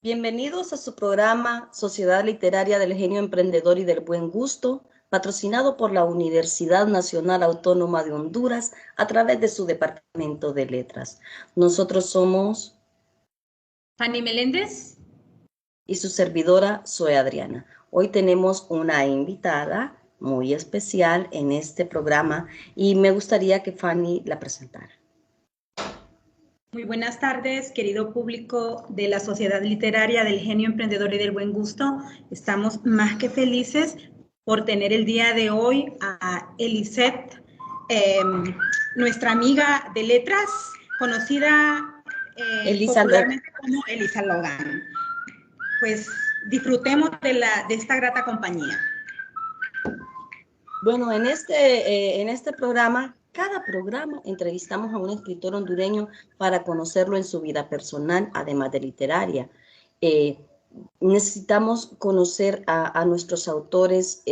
Bienvenidos a su programa Sociedad Literaria del Genio Emprendedor y del Buen Gusto, patrocinado por la Universidad Nacional Autónoma de Honduras a través de su Departamento de Letras. Nosotros somos Fanny Meléndez y su servidora Zoe Adriana. Hoy tenemos una invitada muy especial en este programa y me gustaría que Fanny la presentara. Muy buenas tardes, querido público de la Sociedad Literaria del Genio Emprendedor y del Buen Gusto. Estamos más que felices por tener el día de hoy a Elisette, nuestra amiga de letras, conocida popularmente como Elisa Logan. Pues disfrutemos de esta grata compañía. Bueno, en este programa, cada programa entrevistamos a un escritor hondureño para conocerlo en su vida personal, además de literaria. Necesitamos conocer a nuestros autores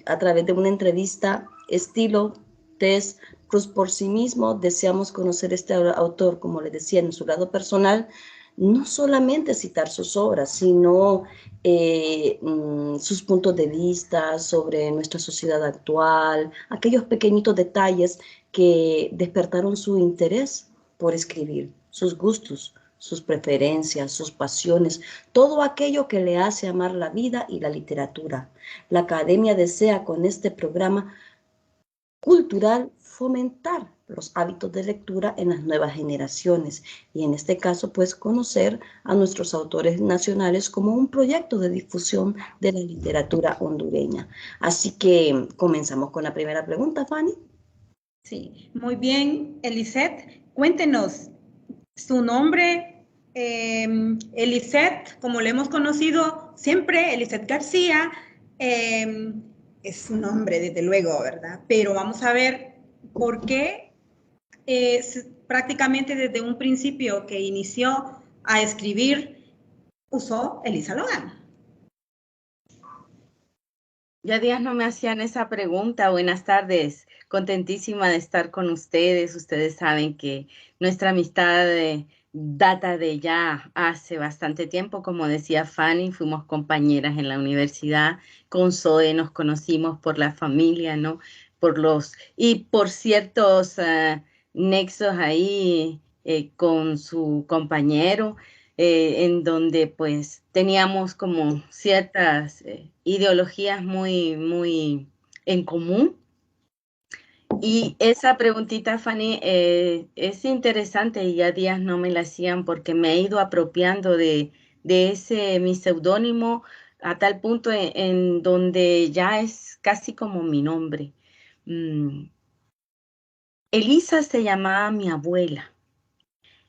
a través de una entrevista estilo test Cruz por sí mismo. Deseamos conocer este autor, como les decía, en su lado personal, no solamente citar sus obras, sino sus puntos de vista sobre nuestra sociedad actual, aquellos pequeñitos detalles que despertaron su interés por escribir, sus gustos, sus preferencias, sus pasiones, todo aquello que le hace amar la vida y la literatura. La Academia desea con este programa cultural fomentar los hábitos de lectura en las nuevas generaciones y en este caso pues conocer a nuestros autores nacionales como un proyecto de difusión de la literatura hondureña. Así que comenzamos con la primera pregunta, Fanny. Sí, muy bien, Elisette. Cuéntenos su nombre, Elisette, como le hemos conocido siempre, Elisette García, es su nombre, desde luego, ¿verdad? Pero vamos a ver por qué prácticamente desde un principio que inició a escribir, usó Elisa Logan. Ya días no me hacían esa pregunta. Buenas tardes, contentísima de estar con ustedes. Ustedes saben que nuestra amistad data de ya hace bastante tiempo. Como decía Fanny, fuimos compañeras en la universidad. Con Zoe nos conocimos por la familia, ¿no? Por ciertos nexos ahí con su compañero. En donde pues teníamos como ciertas ideologías muy en común. Y esa preguntita, Fanny, es interesante y ya días no me la hacían porque me he ido apropiando de ese mi seudónimo a tal punto en donde ya es casi como mi nombre. Elisa se llamaba mi abuela.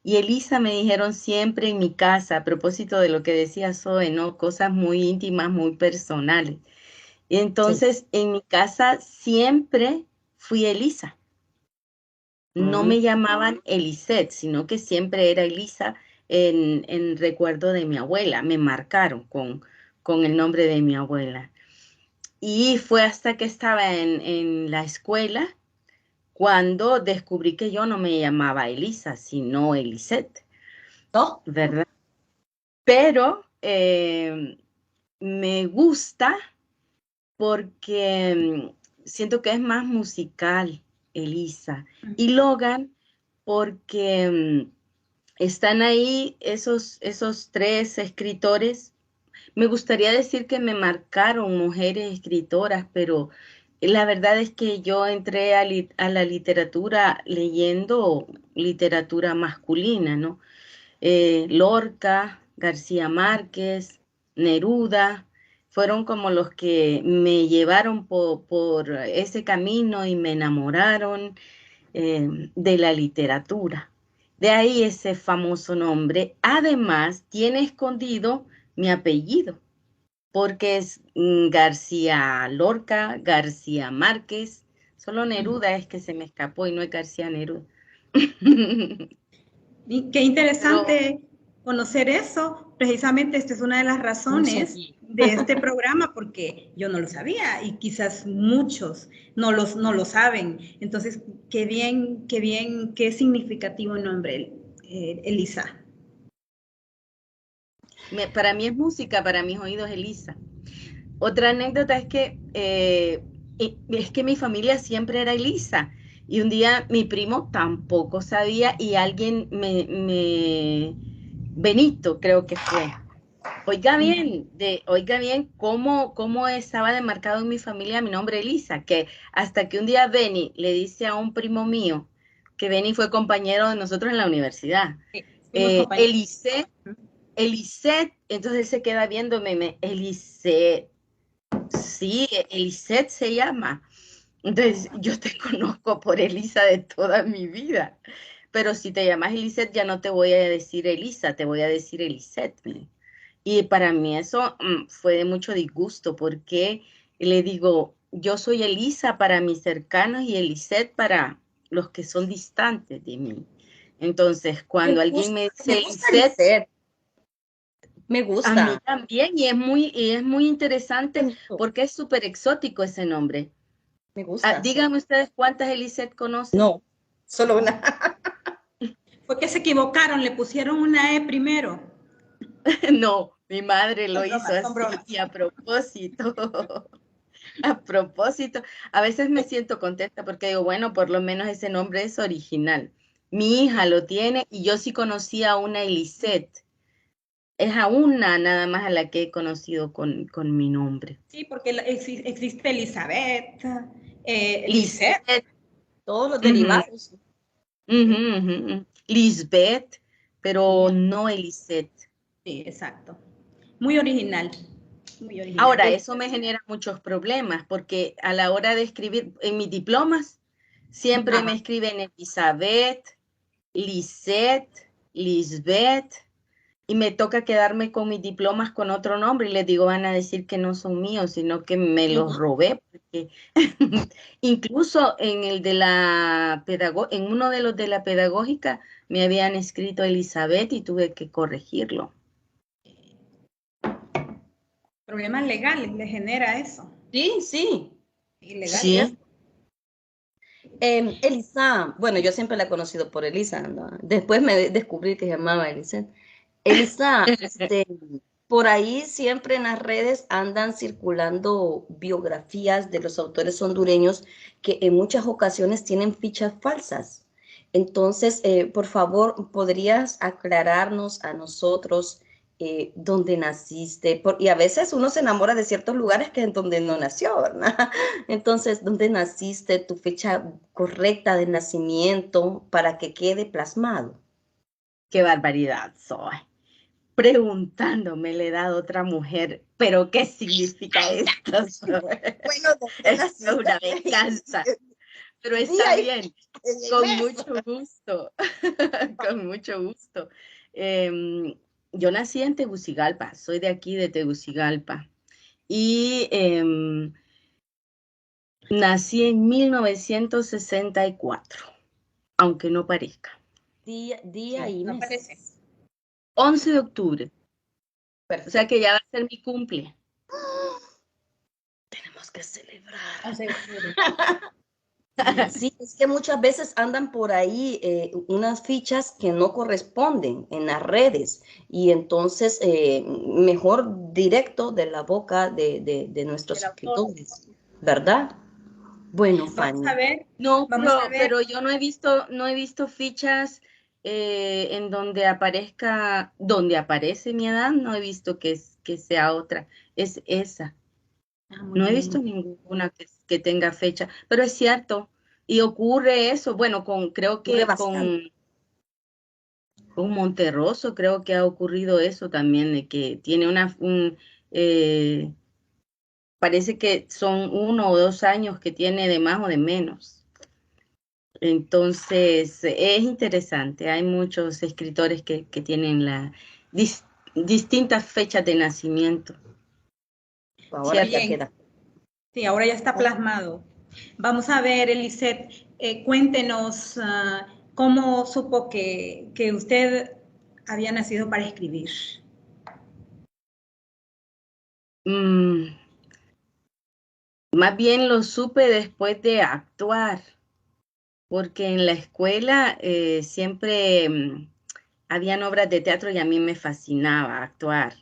Y Elisa me dijeron siempre en mi casa, a propósito de lo que decía Zoe, ¿no? Cosas muy íntimas, muy personales. Y entonces, sí, en mi casa siempre fui Elisa. No me llamaban Elisette, sino que siempre era Elisa en recuerdo de mi abuela. Me marcaron con el nombre de mi abuela. Y fue hasta que estaba en la escuela cuando descubrí que yo no me llamaba Elisa, sino Elisette. ¿No? ¿Verdad? Pero me gusta porque siento que es más musical, Elisa. Y Logan, porque están ahí esos tres escritores. Me gustaría decir que me marcaron mujeres escritoras, pero la verdad es que yo entré a la literatura leyendo literatura masculina, ¿no? Lorca, García Márquez, Neruda, fueron como los que me llevaron por ese camino y me enamoraron de la literatura. De ahí ese famoso nombre. Además, tiene escondido mi apellido, porque es García Lorca, García Márquez. Solo Neruda es que se me escapó y no es García Neruda. Qué interesante conocer eso. Precisamente esta es una de las razones de este programa, porque yo no lo sabía y quizás muchos no lo saben. Entonces, qué bien, qué significativo nombre, Elisa. Para mí es música, para mis oídos Elisa. Otra anécdota es que mi familia siempre era Elisa. Y un día mi primo tampoco sabía y alguien Benito creo que fue. Oiga bien cómo estaba demarcado en mi familia mi nombre Elisa, que hasta que un día Benny le dice a un primo mío, que Benny fue compañero de nosotros en la universidad, Sí, fuimos compañeros. Elisette, entonces él se queda viéndome, Elisette, sí, Elisette se llama. Entonces yo te conozco por Elisa de toda mi vida, pero si te llamas Elisette ya no te voy a decir Elisa, te voy a decir Elisette. Y para mí eso fue de mucho disgusto porque le digo, yo soy Elisa para mis cercanos y Elisette para los que son distantes de mí. Entonces, cuando alguien me dice Elisette, me a mí gusta. también, y es muy interesante porque es súper exótico ese nombre. Me gusta. Díganme ustedes cuántas Elisette conocen. No, solo una. Fue que se equivocaron, le pusieron una E primero. No, mi madre lo hizo Son así bromas. y a propósito. A propósito, a veces me siento contenta porque digo, bueno, por lo menos ese nombre es original. Mi hija lo tiene y yo sí conocí a una Elisette. Es a una nada más a la que he conocido con mi nombre. Sí, porque existe Elizabeth, Lisette. Lisette. Todos los Ujú, derivados. ujú. Lisbeth, pero no Elisette. Sí, exacto. Muy original. Muy original. Ahora, eso me genera muchos problemas porque a la hora de escribir en mis diplomas, siempre me Ajá. escriben Elizabeth, Lisette, Lisbeth, y me toca quedarme con mis diplomas con otro nombre y les digo, van a decir que no son míos, sino que me los Ujú. robé, porque incluso en el de en uno de los de la pedagógica me habían escrito Elizabeth y tuve que corregirlo. Problemas legales le genera eso. Sí, sí. Ilegal. Sí. Elisa, bueno, yo siempre la he conocido por Elisa, ¿no? Después me descubrí que se llamaba Elisa. Elisa, por ahí siempre en las redes andan circulando biografías de los autores hondureños que en muchas ocasiones tienen fichas falsas. Entonces, por favor, ¿podrías aclararnos a nosotros dónde naciste? Y a veces uno se enamora de ciertos lugares que es donde no nació, ¿verdad? Entonces, ¿dónde naciste? Tu fecha correcta de nacimiento para que quede plasmado. Qué barbaridad soy. Preguntándome la edad de otra mujer, pero ¿qué significa esto? Bueno, ¿dónde Esto es naciste? una venganza, pero Día está y bien, en el con mes. mucho gusto, con mucho gusto. Yo nací en Tegucigalpa, soy de aquí, de Tegucigalpa, y nací en 1964, aunque no parezca. Día Sí, y no mes. parece. 11 de octubre, o sea que Perfecto. ya va a ser mi cumple. Tenemos que celebrar. 11 de octubre. Sí, es que muchas veces andan por ahí unas fichas que no corresponden en las redes y entonces mejor directo de la boca de Del nuestros autor. escritores, ¿verdad? Bueno, Vamos a Fanny. ver, No, vamos a ver. pero yo no he visto fichas en donde aparece mi edad, no he visto que sea otra, es esa. Ah, muy No he bien. visto ninguna que tenga fecha, pero es cierto, y ocurre eso, bueno, creo Ocurre que bastante. con Monterroso creo que ha ocurrido eso también, de que tiene eh, parece que son 1 o 2 años que tiene de más o de menos. Entonces, es interesante. Hay muchos escritores que tienen distintas fechas de nacimiento. Ahora ¿Cierto? ya Bien, queda. sí, ahora ya está plasmado. Vamos a ver, Eliseth, cuéntenos cómo supo que usted había nacido para escribir. Mm, más bien lo supe después de actuar, porque en la escuela siempre habían obras de teatro y a mí me fascinaba actuar.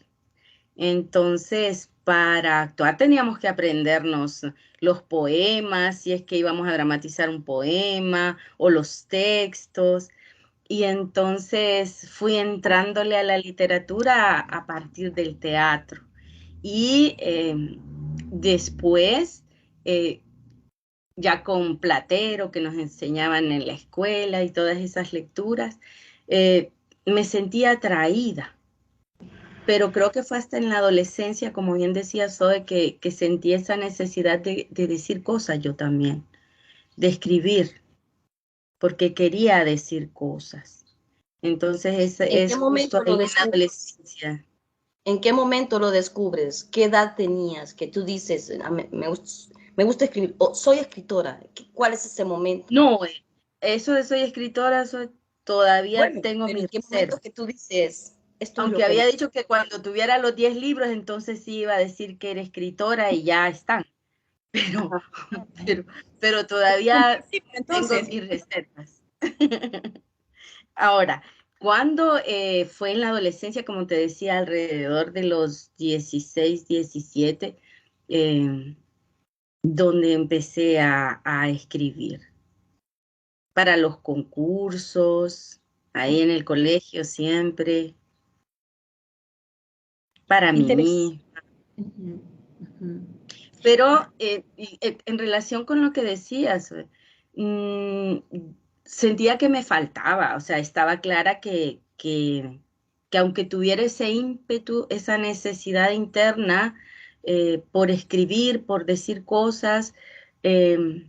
Entonces, para actuar teníamos que aprendernos los poemas, si es que íbamos a dramatizar un poema, o los textos. Y entonces fui entrándole a la literatura a partir del teatro. Y después, eh, ya con Platero, que nos enseñaban en la escuela y todas esas lecturas, me sentía atraída. Pero creo que fue hasta en la adolescencia, como bien decía Zoe, que sentí esa necesidad de decir cosas yo también, de escribir, porque quería decir cosas. Entonces ¿En qué es justo momento ahí lo en la descubres? adolescencia. ¿En qué momento lo descubres? ¿Qué edad tenías? Que tú dices, "Ah, me gusta escribir, o soy escritora". ¿Cuál es ese momento? No, eso de soy escritora, todavía Bueno, tengo pero mi ¿en qué reserva. momento que tú dices, esto es lo Aunque que había dicho que cuando tuviera los 10 libros, entonces sí iba a decir que era escritora y ya están. Pero, pero, pero todavía tengo Entonces, mis reservas. Ahora, cuando fue en la adolescencia, como te decía, alrededor de los 16, 17, eh, donde empecé a escribir para los concursos, ahí en el colegio siempre, para interés. mí. Ujú, ujú. Pero en relación con lo que decías, mm, sentía que me faltaba, o sea, estaba clara que aunque tuviera ese ímpetu, esa necesidad interna por escribir, por decir cosas, eh,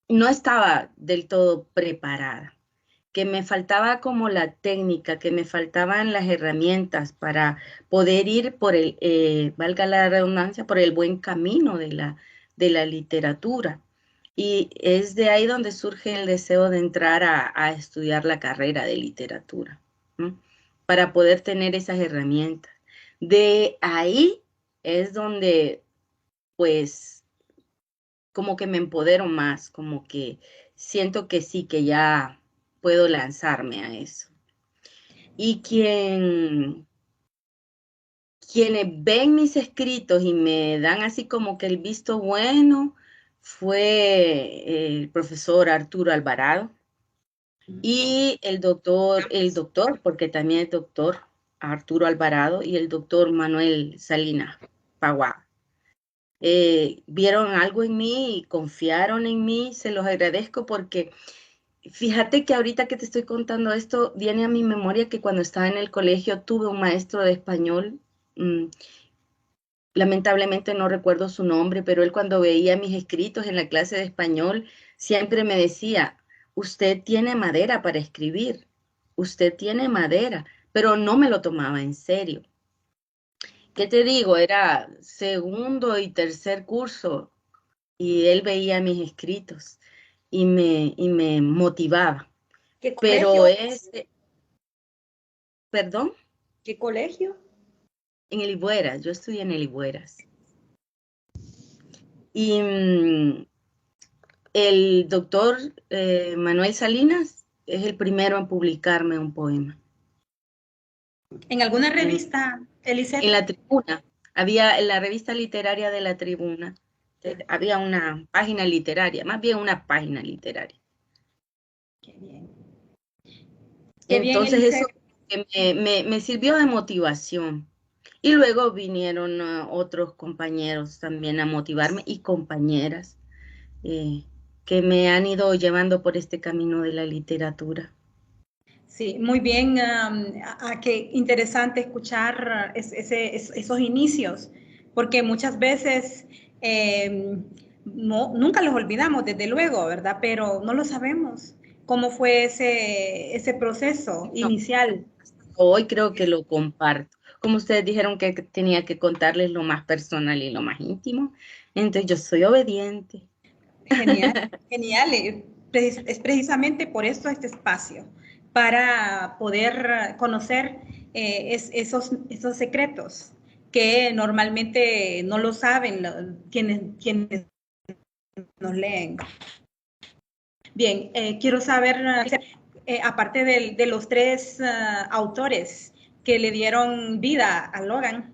no estaba del todo preparada, que me faltaba como la técnica, que me faltaban las herramientas para poder ir por el, valga la redundancia, por el buen camino de la literatura. Y es de ahí donde surge el deseo de entrar a estudiar la carrera de literatura, ¿no? Para poder tener esas herramientas. De ahí es donde, pues, como que me empodero más, como que siento que sí, que ya puedo lanzarme a eso. Y quienes ven mis escritos y me dan así como que el visto bueno fue el profesor Arturo Alvarado y el doctor, porque también es doctor Arturo Alvarado y el doctor Manuel Salinas Paguá. Vieron algo en mí y confiaron en mí, se los agradezco porque fíjate que ahorita que te estoy contando esto, viene a mi memoria que cuando estaba en el colegio tuve un maestro de español, mmm, lamentablemente no recuerdo su nombre, pero él cuando veía mis escritos en la clase de español, siempre me decía, usted tiene madera para escribir, usted tiene madera, pero no me lo tomaba en serio. ¿Qué te digo? Era segundo y tercer curso y él veía mis escritos y me motivaba. ¿Qué Pero colegio? perdón, ¿Qué colegio? en el Igueras, yo estudié en el Igueras. Y el doctor Manuel Salinas es el primero en publicarme un poema. ¿En alguna En, revista, en Eliseth? la tribuna, había en la revista literaria de la tribuna, había una página literaria, más bien una página literaria. Qué bien. Qué bien, Entonces eso Eliseth. me sirvió de motivación. Y luego vinieron otros compañeros también a motivarme y compañeras eh, que me han ido llevando por este camino de la literatura. Sí, muy bien. Qué interesante escuchar esos inicios, porque muchas veces nunca los olvidamos, desde luego, ¿verdad? Pero no lo sabemos cómo fue ese proceso No, inicial. hoy creo que lo comparto. Como ustedes dijeron que tenía que contarles lo más personal y lo más íntimo, entonces yo soy obediente. Genial, genial. Es precisamente por esto este espacio, para poder conocer esos secretos que normalmente no lo saben quienes nos leen. Bien, quiero saber, aparte de los tres autores que le dieron vida a Logan,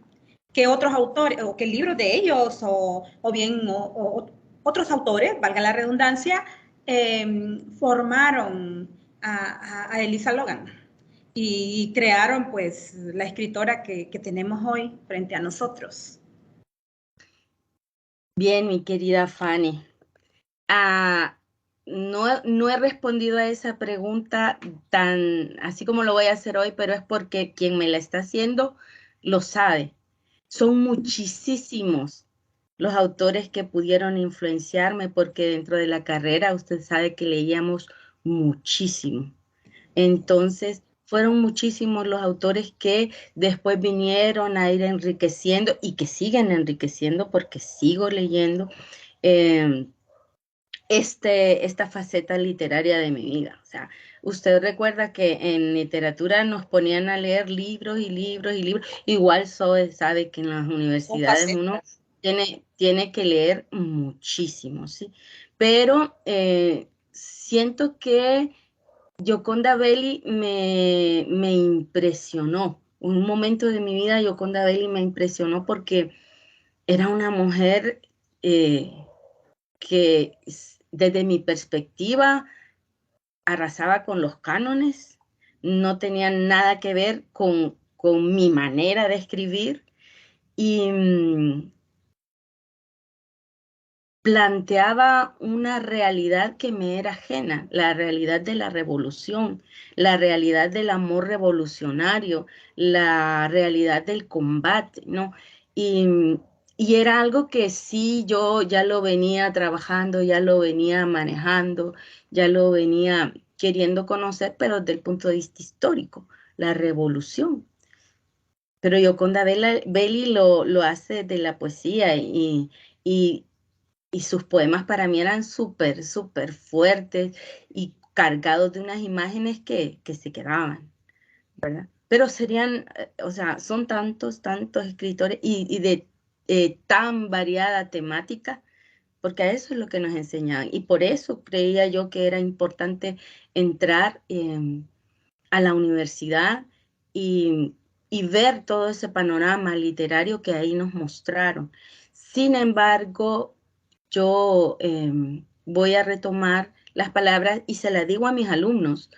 que otros autores, o que libros de ellos, o bien otros autores, valga la redundancia, formaron a Elisa Logan y crearon pues la escritora que tenemos hoy frente a nosotros. Bien, mi querida Fanny. No he respondido a esa pregunta tan así como lo voy a hacer hoy, pero es porque quien me la está haciendo lo sabe. Son muchísimos los autores que pudieron influenciarme porque dentro de la carrera usted sabe que leíamos muchísimo. Entonces, fueron muchísimos los autores que después vinieron a ir enriqueciendo y que siguen enriqueciendo porque sigo leyendo. eh, esta faceta literaria de mi vida. O sea, usted recuerda que en literatura nos ponían a leer libros y libros y libros. Igual sabe que en las universidades uno tiene que leer muchísimo, ¿sí? Pero siento que Gioconda Belli me impresionó. Un momento de mi vida, Gioconda Belli me impresionó porque era una mujer que desde mi perspectiva arrasaba con los cánones, no tenía nada que ver con mi manera de escribir y planteaba una realidad que me era ajena, la realidad de la revolución, la realidad del amor revolucionario, la realidad del combate, ¿no? Y era algo que sí yo ya lo venía trabajando, ya lo venía manejando, ya lo venía queriendo conocer, pero desde el punto de vista histórico, la revolución. Pero Gioconda Belli lo hace de la poesía y sus poemas para mí eran súper, súper fuertes y cargados de unas imágenes que se quedaban, ¿verdad? Pero serían, o sea, son tantos, tantos escritores y de tan variada temática, porque a eso es lo que nos enseñaban. Y por eso creía yo que era importante entrar a la universidad y, y ver todo ese panorama literario que ahí nos mostraron. Sin embargo, yo voy a retomar las palabras y se las digo a mis alumnos,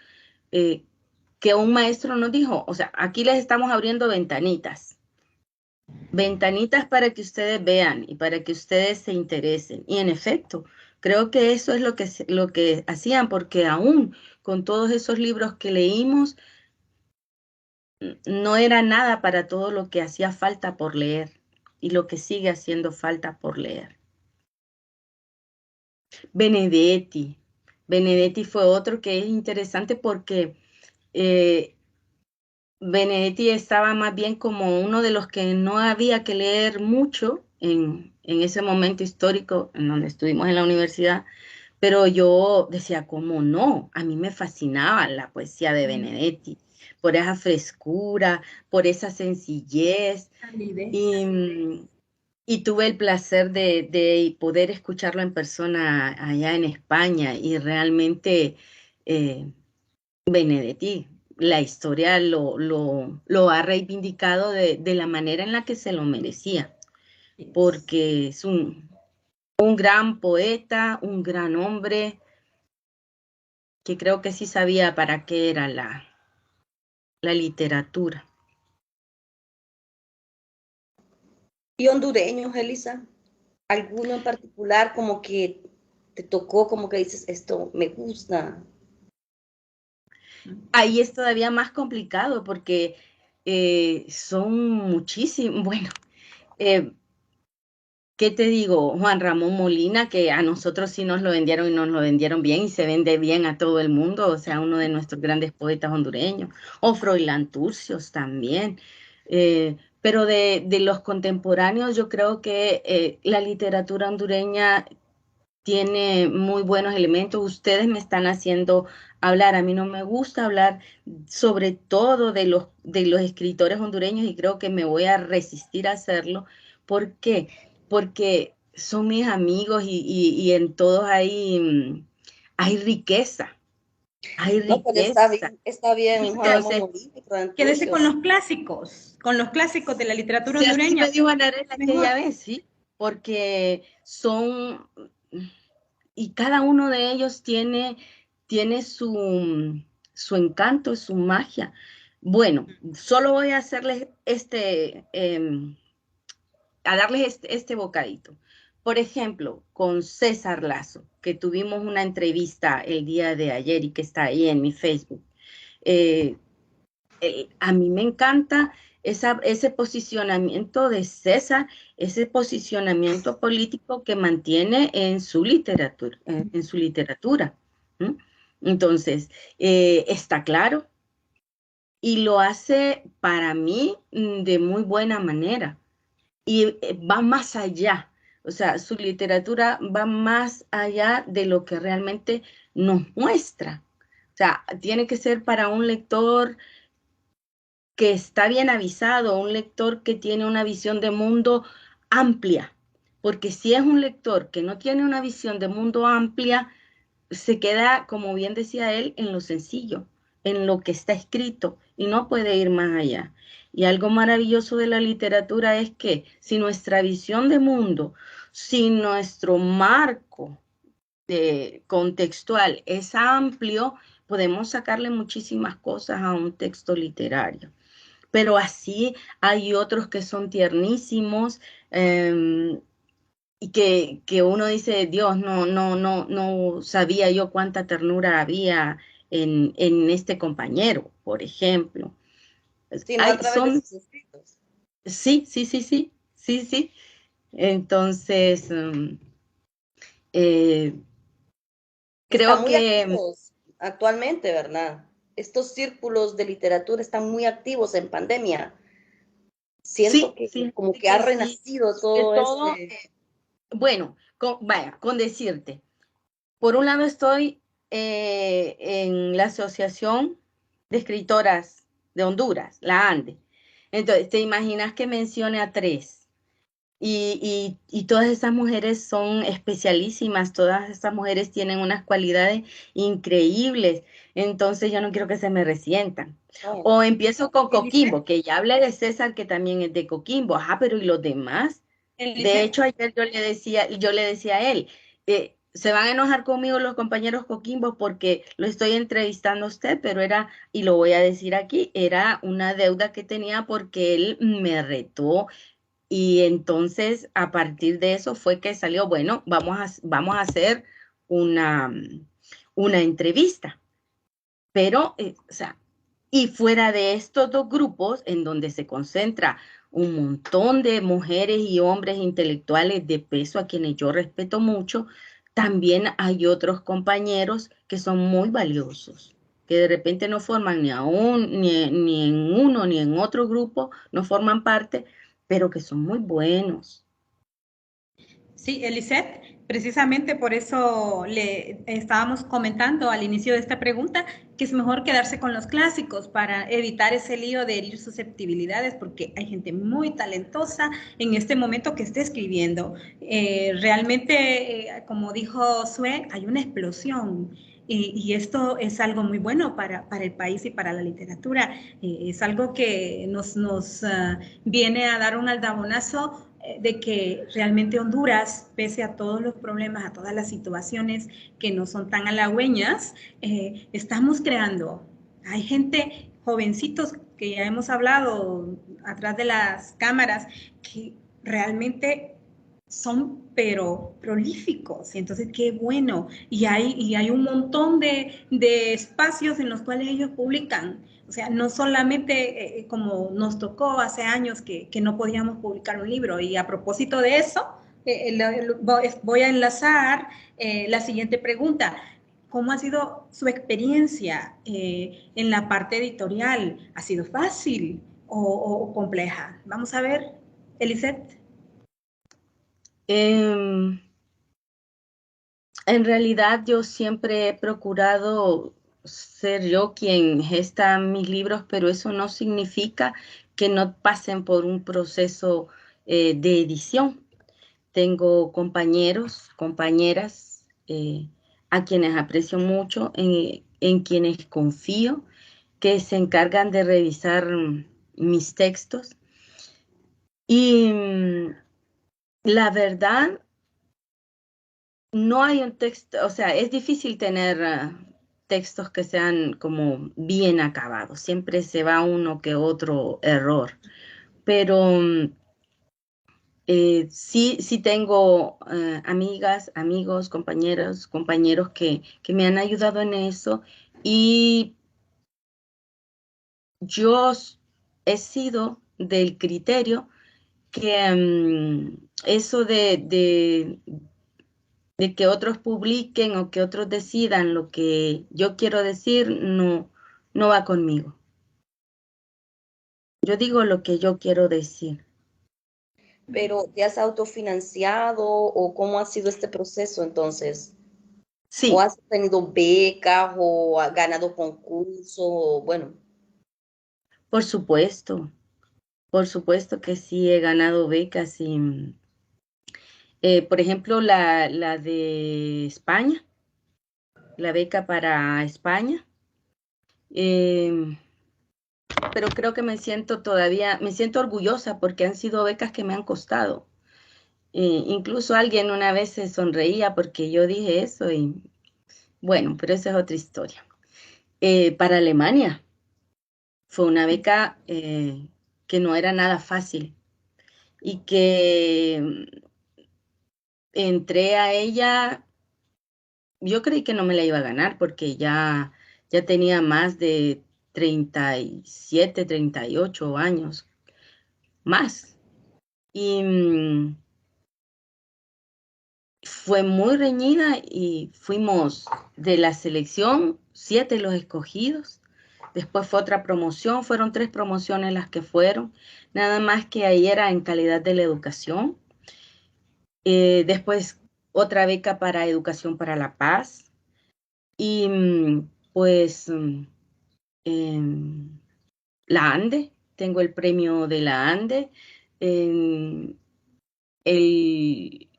que un maestro nos dijo, o sea, aquí les estamos abriendo ventanitas, ventanitas para que ustedes vean y para que ustedes se interesen. Y en efecto, creo que eso es lo que hacían, porque aún con todos esos libros que leímos, no era nada para todo lo que hacía falta por leer y lo que sigue haciendo falta por leer. Benedetti. Benedetti fue otro que es interesante porque Benedetti estaba más bien como uno de los que no había que leer mucho en ese momento histórico en donde estuvimos en la universidad, pero yo decía, ¿cómo no? A mí me fascinaba la poesía de Benedetti, por esa frescura, por esa sencillez. Y tuve el placer de poder escucharlo en persona allá en España y realmente Benedetti, la historia lo ha reivindicado de la manera en la que se lo merecía, porque es un gran poeta, un gran hombre, que creo que sí sabía para qué era la literatura. ¿Y hondureños, Elisa? ¿Alguno en particular como que te tocó, como que dices, esto me gusta? Ahí es todavía más complicado porque son muchísimos. Bueno, ¿qué te digo? Juan Ramón Molina, que a nosotros sí nos lo vendieron y nos lo vendieron bien y se vende bien a todo el mundo, o sea, uno de nuestros grandes poetas hondureños, o Froilán Turcios también. Pero de los contemporáneos, yo creo que la literatura hondureña tiene muy buenos elementos. Ustedes me están haciendo hablar. A mí no me gusta hablar sobre todo de los escritores hondureños y creo que me voy a resistir a hacerlo. ¿Por qué? Porque son mis amigos y en todos hay riqueza. hay No, pero riqueza. está bien, mejor Entonces, Quédese con los clásicos de la literatura sí, así hondureña. me dijo Anarela aquella Mejor. vez, sí, porque son, y cada uno de ellos tiene su encanto, su magia. Bueno, solo voy a hacerles a darles este bocadito. Por ejemplo, con César Lazo, que tuvimos una entrevista el día de ayer y que está ahí en mi Facebook. Eh, a mí me encanta ese posicionamiento de César, ese posicionamiento político que mantiene en su literatura. En su literatura. ¿Mm? Entonces, está claro y lo hace para mí de muy buena manera y va más allá. O sea, su literatura va más allá de lo que realmente nos muestra. O sea, tiene que ser para un lector que está bien avisado, un lector que tiene una visión de mundo amplia, porque si es un lector que no tiene una visión de mundo amplia, se queda, como bien decía él, en lo sencillo, en lo que está escrito y no puede ir más allá. Y algo maravilloso de la literatura es que si nuestra visión de mundo, si nuestro marco contextual es amplio, podemos sacarle muchísimas cosas a un texto literario. Pero así hay otros que son tiernísimos, y que uno dice, Dios, no sabía yo cuánta ternura había en este compañero, por ejemplo. sino a través de sus escritos. Sí, sí, sí, sí, sí, sí. Entonces, eh, Están creo muy que activos actualmente, ¿verdad? Estos círculos de literatura están muy activos en pandemia. Siento sí, que sí, como sí que ha que sí, renacido de todo todo, este... bueno, vaya, con decirte, por un lado estoy en la Asociación de Escritoras de Honduras, la ANDE. Entonces, te imaginas que mencione a tres. Y todas esas mujeres son especialísimas, todas esas mujeres tienen unas cualidades increíbles. Entonces, yo no quiero que se me resientan. No, O empiezo con Coquimbo, Eliseth, que ya hablé de César, que también es de Coquimbo. Ajá, pero ¿y los demás? De Eliseth, hecho, ayer yo le decía a él, se van a enojar conmigo los compañeros Coquimbo porque lo estoy entrevistando a usted, pero era, y lo voy a decir aquí, era una deuda que tenía porque él me retó y entonces a partir de eso fue que salió, bueno, vamos a hacer una entrevista, pero, o sea, y fuera de estos dos grupos en donde se concentra un montón de mujeres y hombres intelectuales de peso a quienes yo respeto mucho, también hay otros compañeros que son muy valiosos, que de repente no forman ni en uno ni en otro grupo, no forman parte, pero que son muy buenos. sí, Eliseth, precisamente por eso le estábamos comentando al inicio de esta pregunta que es mejor quedarse con los clásicos para evitar ese lío de herir susceptibilidades, porque hay gente muy talentosa en este momento que esté escribiendo. Realmente, como dijo Sue, hay una explosión. Y esto es algo muy bueno para el país y para la literatura. Es algo que nos viene a dar un aldabonazo de que realmente Honduras, pese a todos los problemas, a todas las situaciones que no son tan halagüeñas, estamos creando. Hay gente, jovencitos que ya hemos hablado atrás de las cámaras, que realmente son pero prolíficos, y entonces qué bueno, y hay un montón de espacios en los cuales ellos publican, o sea, no solamente como nos tocó hace años que no podíamos publicar un libro, y a propósito de eso, voy a enlazar la siguiente pregunta. ¿Cómo ha sido su experiencia en la parte editorial? ¿Ha sido fácil o compleja? Vamos a ver, Eliseth. En realidad yo siempre he procurado ser yo quien gesta mis libros, pero eso no significa que no pasen por un proceso de edición. Tengo compañeros, compañeras, a quienes aprecio mucho, en quienes confío, que se encargan de revisar mis textos. Y la verdad, no hay un texto, o sea, es difícil tener textos que sean como bien acabados. Siempre se va uno que otro error. Pero sí tengo amigas, amigos, compañeros que me han ayudado en eso. Y yo he sido del criterio que eso de que otros publiquen o que otros decidan lo que yo quiero decir, no va conmigo. Yo digo lo que yo quiero decir. Pero ¿te has autofinanciado o cómo ha sido este proceso entonces? ¿O Sí, has tenido becas o has ganado concursos? Bueno, por supuesto que sí he ganado becas y, por ejemplo, la de España, la beca para España. eh, pero creo que me siento orgullosa porque han sido becas que me han costado. Incluso alguien una vez se sonreía porque yo dije eso y bueno, pero esa es otra historia. Para Alemania fue una beca que no era nada fácil y que entré a ella, yo creí que no me la iba a ganar porque ya tenía más de 37, 38 años, más. Y fue muy reñida y fuimos de la selección, 7 los escogidos. Después fue otra promoción, fueron 3 promociones las que fueron, nada más que ahí era en calidad de la educación. Después otra beca para Educación para la Paz y pues em, la ANDE, tengo el premio de la ANDE. em, el,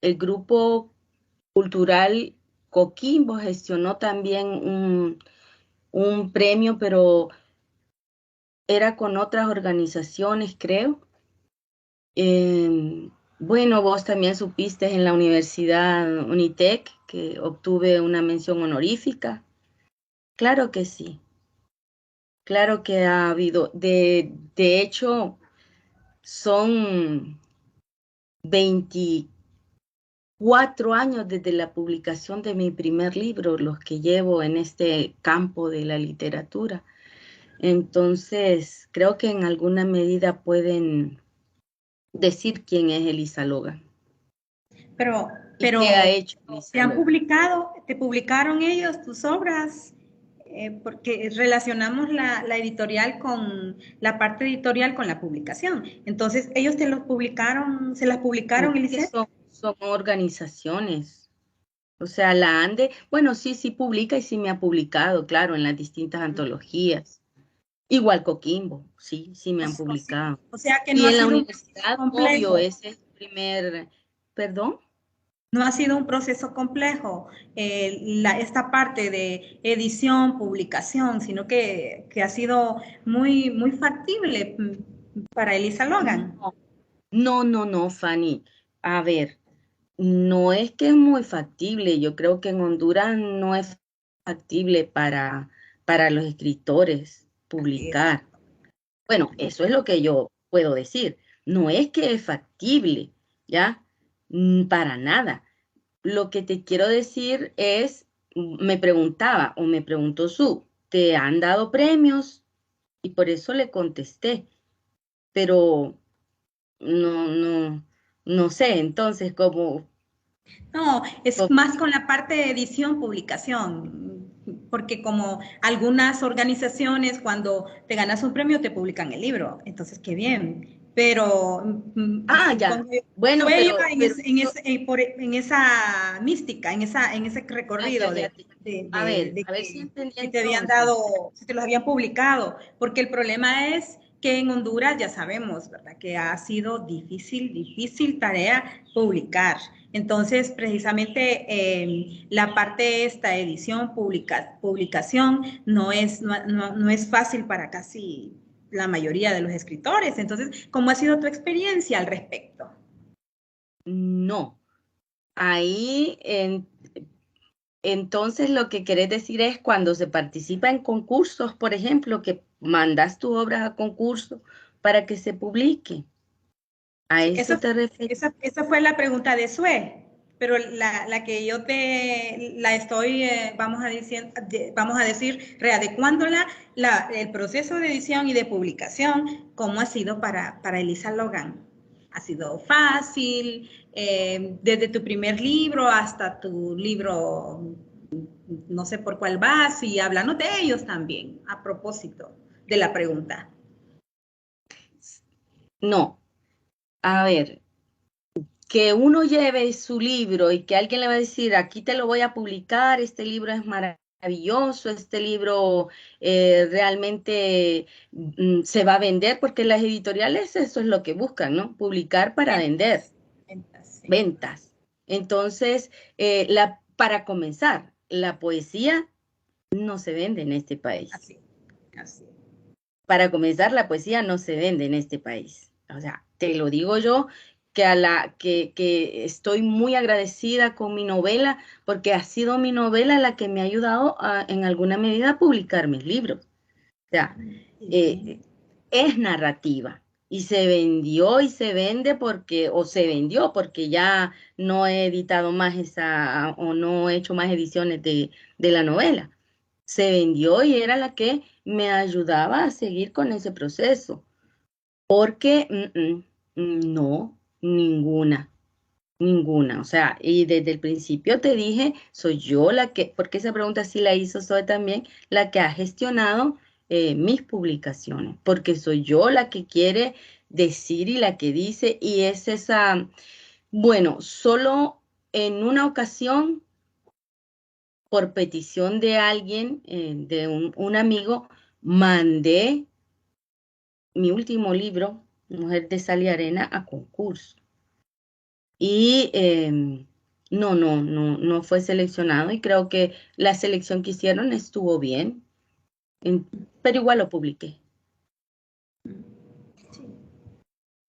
el grupo cultural Coquimbo gestionó también un premio, pero era con otras organizaciones, creo. Eh, bueno, vos también supiste en la Universidad Unitec que obtuve una mención honorífica. Claro que sí, claro que ha habido. De hecho, son 24 años desde la publicación de mi primer libro, los que llevo en este campo de la literatura. Entonces, creo que en alguna medida pueden decir quién es Elisa Logan Pero, y qué ha pero hecho Elisa Logan. te publicaron ellos tus obras, porque relacionamos la editorial con la parte editorial con la publicación. Entonces, ellos te los publicaron, se las No, publicaron, que Eliseth. son organizaciones. O sea, la ANDE, bueno, sí publica y sí me ha publicado, claro, en las distintas antologías. Igual Coquimbo, sí me han publicado. O sea que no Y ha en la sido un proceso universidad, obvio, complejo. ese es el primer, perdón. No ha sido un proceso complejo esta parte de edición, publicación, sino que ha sido muy factible para Elisa Logan. No, Fanny. A ver, no es que es muy factible. Yo creo que en Honduras no es factible para los escritores publicar. Bueno, eso es lo que yo puedo decir. No es que es factible, ¿ya? Para nada. Lo que te quiero decir es, me preguntaba o me preguntó ¿te han dado premios? Y por eso le contesté, pero no sé, entonces como, No, es más con la parte de edición, publicación, porque como algunas organizaciones cuando te ganas un premio te publican el libro, entonces qué bien, pero ya, cuando bueno, Josué iba en esa mística, en ese recorrido a ver si de entendí que si te habían dado, entonces. si te los habían publicado, porque el problema es que en Honduras ya sabemos, ¿verdad? Que ha sido difícil tarea publicar. Entonces, precisamente la parte de esta edición, publicación, no es fácil para casi la mayoría de los escritores. Entonces, ¿cómo ha sido tu experiencia al respecto? No. Ahí, entonces, lo que querés decir es cuando se participa en concursos, por ejemplo, que mandas tu obra a concurso para que se publique. ¿A Sí, eso te refieres? esa fue la pregunta de Sue, pero la que yo la estoy, vamos a decir, readecuándola, el proceso de edición y de publicación, ¿cómo ha sido para Elisa Logan? ¿Ha sido fácil? Desde tu primer libro hasta tu libro, no sé por cuál vas, y háblanos de ellos también, a propósito de la pregunta. No. A ver, que uno lleve su libro y que alguien le va a decir, aquí te lo voy a publicar, este libro es maravilloso, este libro realmente se va a vender, porque las editoriales eso es lo que buscan, ¿no? Publicar para vender, Sí. ventas. Entonces, para comenzar, la poesía no se vende en este país. Así. Para comenzar, la poesía no se vende en este país. O sea, te lo digo yo, que estoy muy agradecida con mi novela, porque ha sido mi novela la que me ha ayudado en alguna medida a publicar mis libros. O sea, es narrativa. Y se vendió y se vende se vendió porque ya no he editado más o no he hecho más ediciones de la novela. Se vendió y era la que me ayudaba a seguir con ese proceso. Porque no, ninguna. O sea, y desde el principio te dije, soy yo la que, porque esa pregunta sí la hizo Zoe también, la que ha gestionado mis publicaciones, porque soy yo la que quiere decir y la que dice, y es esa, bueno, solo en una ocasión, por petición de alguien, de un amigo, mandé mi último libro, Mujer de Sal y Arena, a concurso. Y no fue seleccionado, y creo que la selección que hicieron estuvo bien, pero igual lo publiqué.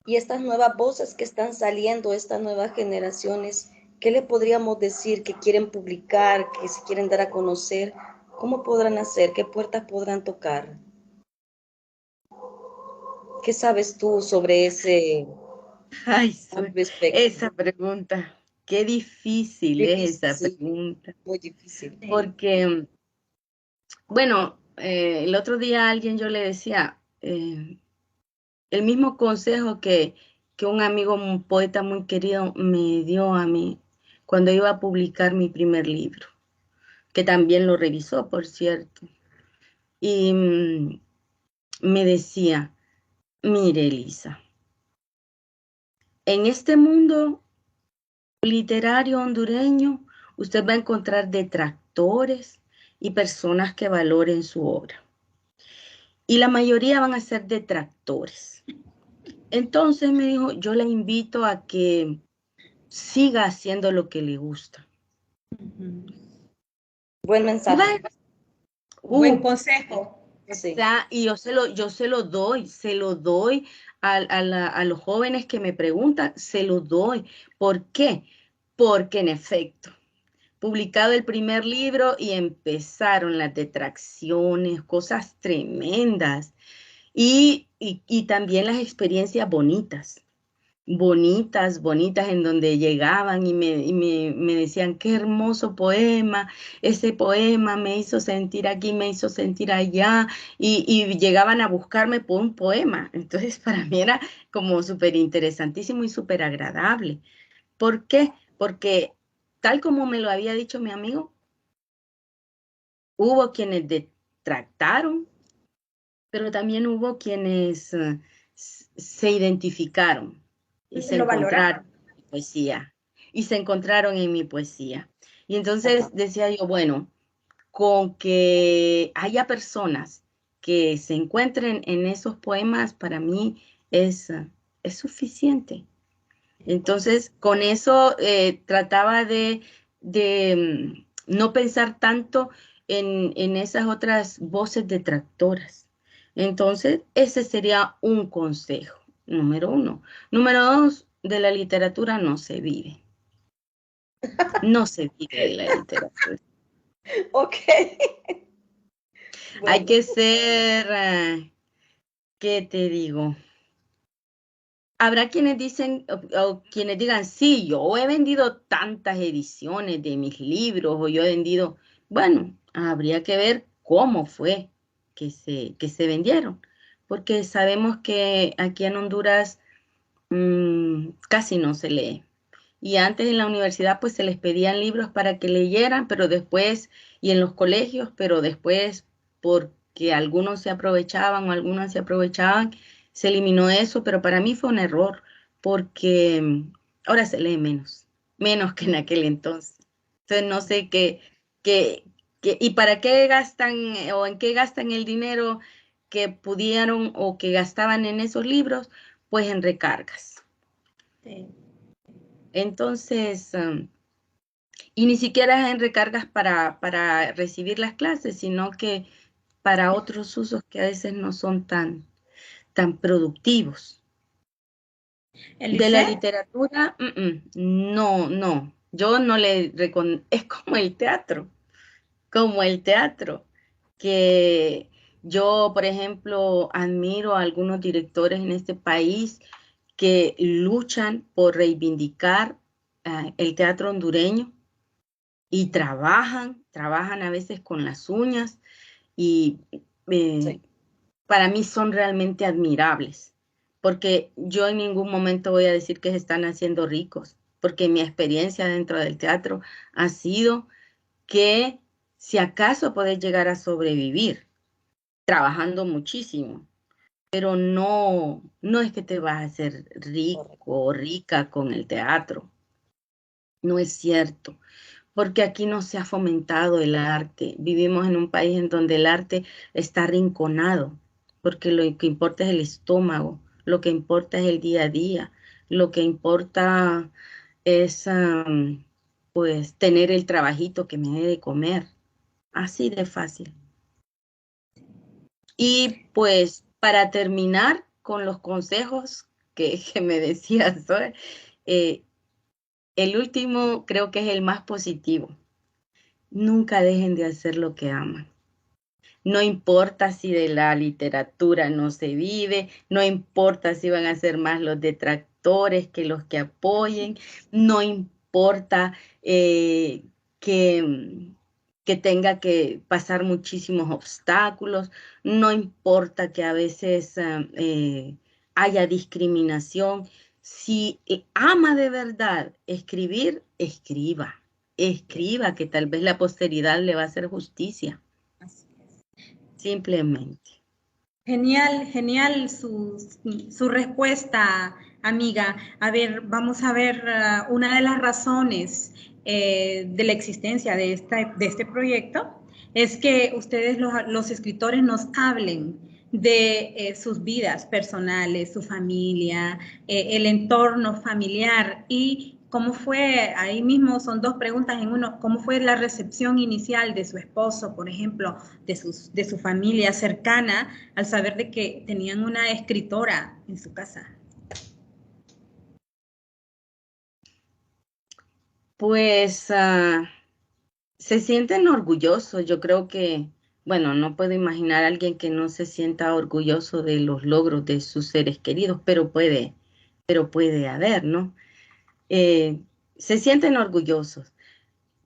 Y estas nuevas voces que están saliendo, estas nuevas generaciones, ¿qué le podríamos decir que quieren publicar, que se quieren dar a conocer? ¿Cómo podrán hacer? ¿Qué puertas podrán tocar? ¿Qué sabes tú sobre ese Ay, respecto? esa pregunta, qué difícil es esa Difícil, pregunta, muy difícil. porque, bueno, el otro día a alguien yo le decía, el mismo consejo que un amigo, un poeta muy querido, me dio a mí cuando iba a publicar mi primer libro, que también lo revisó, por cierto. Y me decía, mire, Elisa, en este mundo literario hondureño, usted va a encontrar detractores y personas que valoren su obra. Y la mayoría van a ser detractores. Entonces me dijo, yo le invito a que siga haciendo lo que le gusta. Buen Y mensaje. Buen consejo. Sí. y yo se lo doy a los jóvenes que me preguntan, se lo doy. ¿Por qué? Porque en efecto, publicado el primer libro y empezaron las detracciones, cosas tremendas y también las experiencias bonitas, en donde llegaban y me decían, qué hermoso poema, ese poema me hizo sentir aquí, me hizo sentir allá, y llegaban a buscarme por un poema. Entonces, para mí era como súper interesantísimo y súper agradable. ¿Por qué? Porque, tal como me lo había dicho mi amigo, hubo quienes detractaron, pero también hubo quienes se identificaron y se Lo valoraron. encontraron en mi poesía, y se encontraron en mi poesía. Y entonces decía yo, bueno, con que haya personas que se encuentren en esos poemas para mí es suficiente. Entonces, con eso trataba de no pensar tanto en esas otras voces detractoras. Entonces, ese sería un consejo, número 1. Número 2, de la literatura no se vive. No se vive de la literatura. Ok. Hay Bueno, que ser, ¿qué te digo? Habrá quienes dicen o quienes digan, sí, yo he vendido tantas ediciones de mis libros o yo he vendido, bueno, habría que ver cómo fue que se vendieron, porque sabemos que aquí en Honduras casi no se lee. Y antes en la universidad pues se les pedían libros para que leyeran, pero después, y en los colegios, pero después porque algunos se aprovechaban o algunas se aprovechaban, se eliminó eso, pero para mí fue un error, porque ahora se lee menos que en aquel entonces. Entonces no sé y para qué gastan o en qué gastan el dinero que pudieron o que gastaban en esos libros, pues en recargas. Sí. Entonces, y ni siquiera en recargas para recibir las clases, sino que para otros usos que a veces no son tan productivos. De la Eliseth, literatura, no, yo no le reconozco, es como el teatro, que yo, por ejemplo, admiro a algunos directores en este país que luchan por reivindicar el teatro hondureño y trabajan a veces con las uñas y eh, sí. para mí son realmente admirables, porque yo en ningún momento voy a decir que se están haciendo ricos, porque mi experiencia dentro del teatro ha sido que si acaso puedes llegar a sobrevivir trabajando muchísimo, pero no es que te vas a hacer rico Correcto. o rica con el teatro, no es cierto. Porque aquí no se ha fomentado el arte. Vivimos en un país en donde el arte está arrinconado, porque lo que importa es el estómago, lo que importa es el día a día, lo que importa es pues tener el trabajito que me dé de comer, así de fácil. Y pues para terminar con los consejos que me decías, ¿no? El último creo que es el más positivo. Nunca dejen de hacer lo que aman. No importa si de la literatura no se vive, no importa si van a ser más los detractores que los que apoyen, no importa que, que tenga que pasar muchísimos obstáculos, no importa que a veces haya discriminación. Si ama de verdad escribir, escriba, que tal vez la posteridad le va a hacer justicia. así es. Simplemente. Genial, genial su respuesta, amiga. A ver, vamos a ver una de las razones de la existencia de este proyecto es que ustedes, los escritores, nos hablen de sus vidas personales, su familia, el entorno familiar y cómo fue, ahí mismo son dos preguntas en uno, cómo fue la recepción inicial de su esposo, por ejemplo, de su familia cercana al saber de que tenían una escritora en su casa. Pues se sienten orgullosos. Yo creo que, bueno, no puedo imaginar a alguien que no se sienta orgulloso de los logros de sus seres queridos, pero puede haber, ¿no? Eh, Se sienten orgullosos.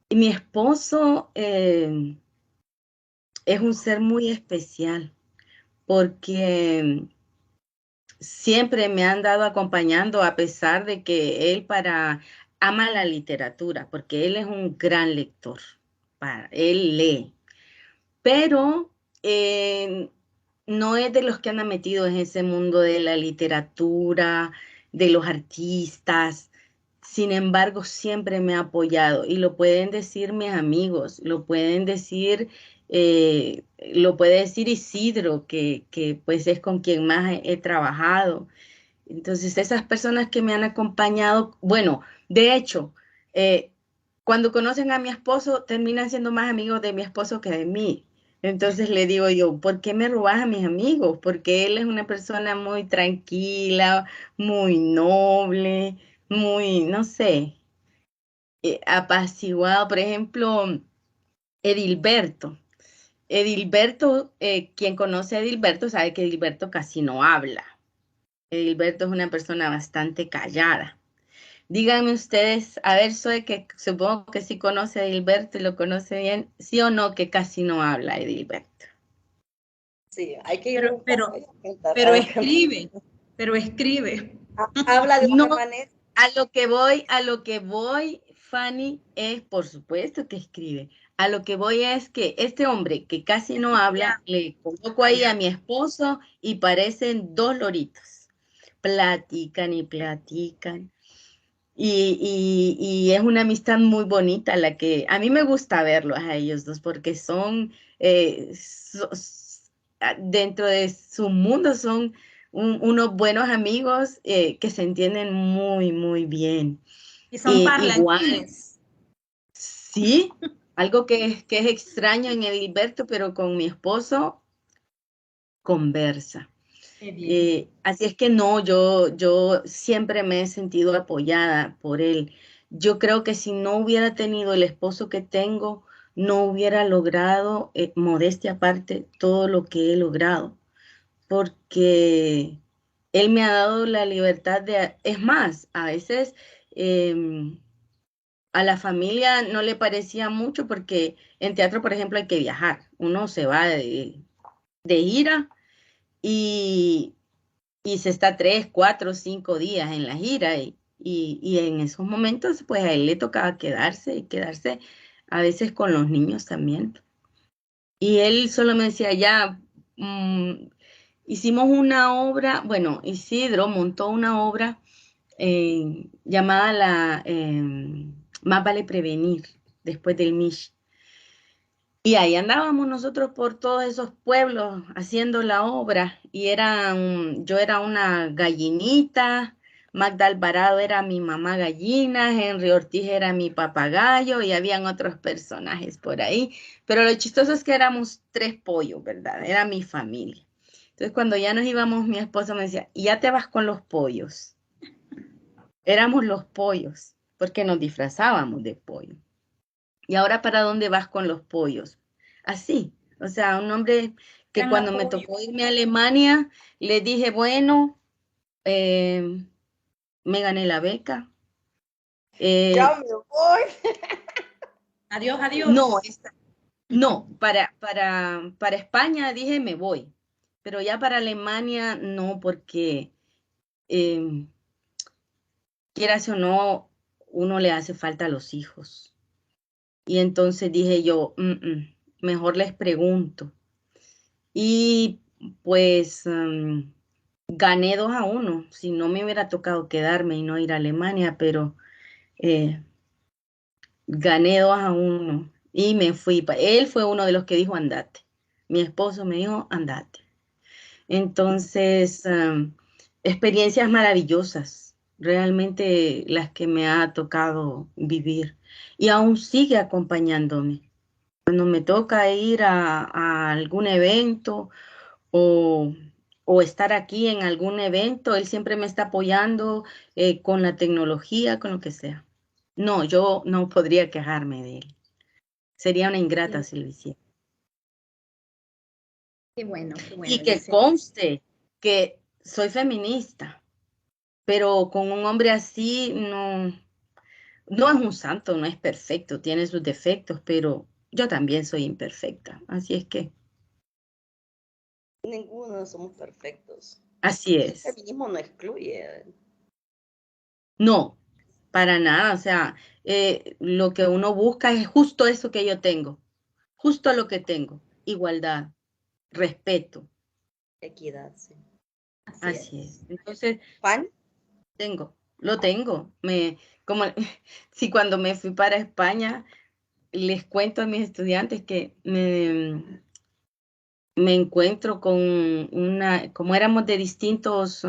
Y mi esposo es un ser muy especial porque siempre me han dado acompañando a pesar de que ama la literatura, porque él es un gran lector, él lee, pero eh, no es de los que andan metidos en ese mundo de la literatura, de los artistas. Sin embargo, siempre me ha apoyado y lo pueden decir mis amigos, lo pueden decir lo puede decir Isidro, que pues es con quien más he trabajado. Entonces, esas personas que me han acompañado, bueno, de hecho, cuando conocen a mi esposo, terminan siendo más amigos de mi esposo que de mí. Entonces le digo yo, ¿por qué me robas a mis amigos? Porque él es una persona muy tranquila, muy noble, muy, no sé, apaciguado. Por ejemplo, Edilberto. Edilberto, quien conoce a Edilberto sabe que Edilberto casi no habla. Edilberto es una persona bastante callada. Díganme ustedes, a ver, soy que supongo que sí conoce a Edilberto y lo conoce bien, sí o no, que casi no habla Edilberto. Sí, hay que ir a un pero escribe, pero escribe. Habla de No, otra manera. a lo que voy, Fanny, es por supuesto que escribe. A lo que voy es que este hombre que casi no habla, le coloco ahí a mi esposo y parecen dos loritos. Platican y platican. Y es una amistad muy bonita la que a mí me gusta verlos a ellos dos porque son, dentro de su mundo son unos buenos amigos que se entienden muy, muy bien. Y son Igual, parlanchines. sí, algo que es extraño en Edilberto, pero con mi esposo conversa. Qué bien. Así es que no, yo siempre me he sentido apoyada por él. Yo creo que si no hubiera tenido el esposo que tengo, no hubiera logrado, modestia aparte, todo lo que he logrado, porque él me ha dado la libertad de, es más, a veces a la familia no le parecía mucho porque en teatro, por ejemplo, hay que viajar. Uno se va de gira y se está 3, 4, 5 días en la gira y en esos momentos pues a él le tocaba quedarse y quedarse a veces con los niños también. Y él solo me decía, ya, hicimos una obra, bueno, Isidro montó una obra llamada Más vale prevenir, después del Mish. Y ahí andábamos nosotros por todos esos pueblos haciendo la obra y yo era una gallinita, Magda Alvarado era mi mamá gallina, Henry Ortiz era mi papagayo y habían otros personajes por ahí. Pero lo chistoso es que éramos 3 pollos, ¿verdad? Era mi familia. Entonces cuando ya nos íbamos, mi esposo me decía, ¿y ya te vas con los pollos? Éramos los pollos, porque nos disfrazábamos de pollo. ¿Y ahora para dónde vas con los pollos? Así, o sea, un hombre que Gran cuando me apoyo. tocó irme a Alemania, le dije, bueno, eh, me gané la beca. Ya me voy. Adiós, adiós. No, no, para España dije, me voy, pero ya para Alemania no, porque eh, quieras o no, uno le hace falta a los hijos. Y entonces dije yo, mejor les pregunto. Y pues gané 2-1. Si no me hubiera tocado quedarme y no ir a Alemania, pero eh, gané 2-1 y me fui. Él fue uno de los que dijo andate. Mi esposo me dijo andate. Entonces, experiencias maravillosas, realmente las que me ha tocado vivir y aún sigue acompañándome. Cuando me toca ir a algún evento o, o estar aquí en algún evento, él siempre me está apoyando con la tecnología, con lo que sea. No, yo no podría quejarme de él. Sería una ingrata si lo hiciera. Qué bueno, qué bueno. Y que conste que soy feminista, pero con un hombre así no es un santo, no es perfecto, tiene sus defectos, pero yo también soy imperfecta. Así es que, Ninguno somos perfectos. así Y el es. feminismo no excluye. No, para nada. O sea, lo que uno busca es justo eso que yo tengo, justo lo que tengo. Igualdad, respeto. Equidad, sí. Así Así es. es. Entonces, ¿Pan? lo tengo. Si cuando me fui para España, les cuento a mis estudiantes que me encuentro con como éramos de distintos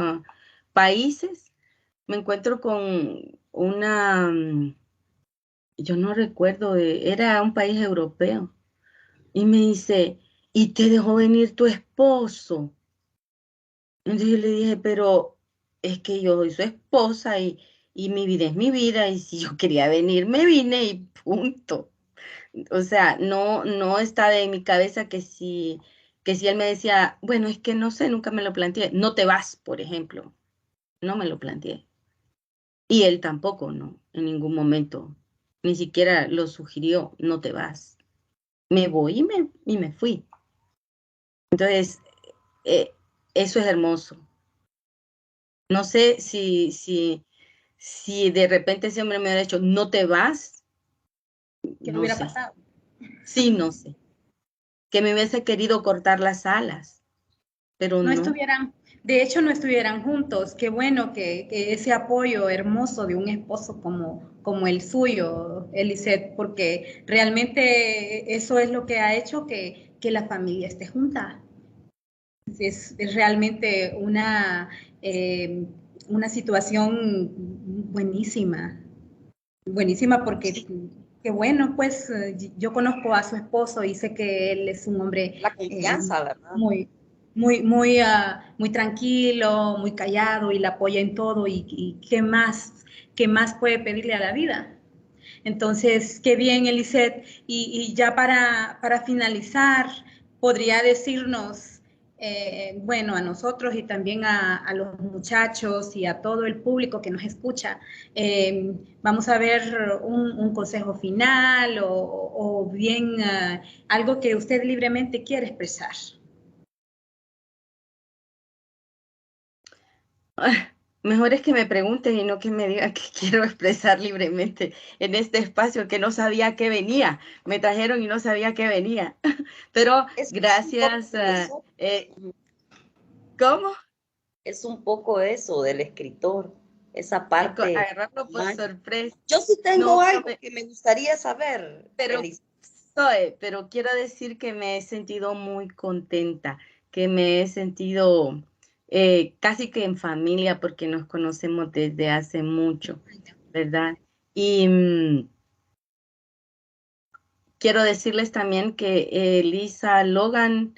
países, me encuentro con yo no recuerdo, era un país europeo, y me dice, ¿y te dejó venir tu esposo? Entonces yo le dije, pero es que yo soy su esposa y mi vida es mi vida, y si yo quería venir, me vine y punto. O sea, no está de mi cabeza que si él me decía, bueno, es que no sé, nunca me lo planteé, no te vas, por ejemplo, no me lo planteé. Y él tampoco, no, en ningún momento, ni siquiera lo sugirió, no te vas. Me voy y me fui. Entonces, eh, eso es hermoso. No sé si de repente ese hombre me hubiera dicho, no te vas, ¿Qué le no hubiera sé. pasado? Sí, no sé. Que me hubiese querido cortar las alas, pero No no. estuvieran, de hecho, no estuvieran juntos. Qué bueno que ese apoyo hermoso de un esposo como el suyo, Eliseth, porque realmente eso es lo que ha hecho que la familia esté junta. Es realmente una situación buenísima, buenísima porque Sí, qué bueno, pues yo conozco a su esposo y sé que él es un la hombre confianza, ¿verdad? muy, muy tranquilo, muy callado y la apoya en todo y qué más puede pedirle a la vida. Entonces, qué bien, Eliseth. Y ya para finalizar, podría decirnos, bueno, a nosotros y también a los muchachos y a todo el público que nos escucha, vamos a ver un consejo final o bien algo que usted libremente quiere expresar. Mejor es que me pregunten y no que me digan que quiero expresar libremente en este espacio que no sabía que venía. Me trajeron y no sabía que venía. Pero Es que es un gracias. poco eso. ¿Cómo? Es un poco eso del escritor, esa parte Agarrarlo por mágica. sorpresa. Yo sí tengo No, algo que me gustaría saber, pero, Elisa. pero quiero decir que me he sentido muy contenta, que me he sentido casi que en familia porque nos conocemos desde hace mucho, ¿verdad? Y quiero decirles también que Lisa Logan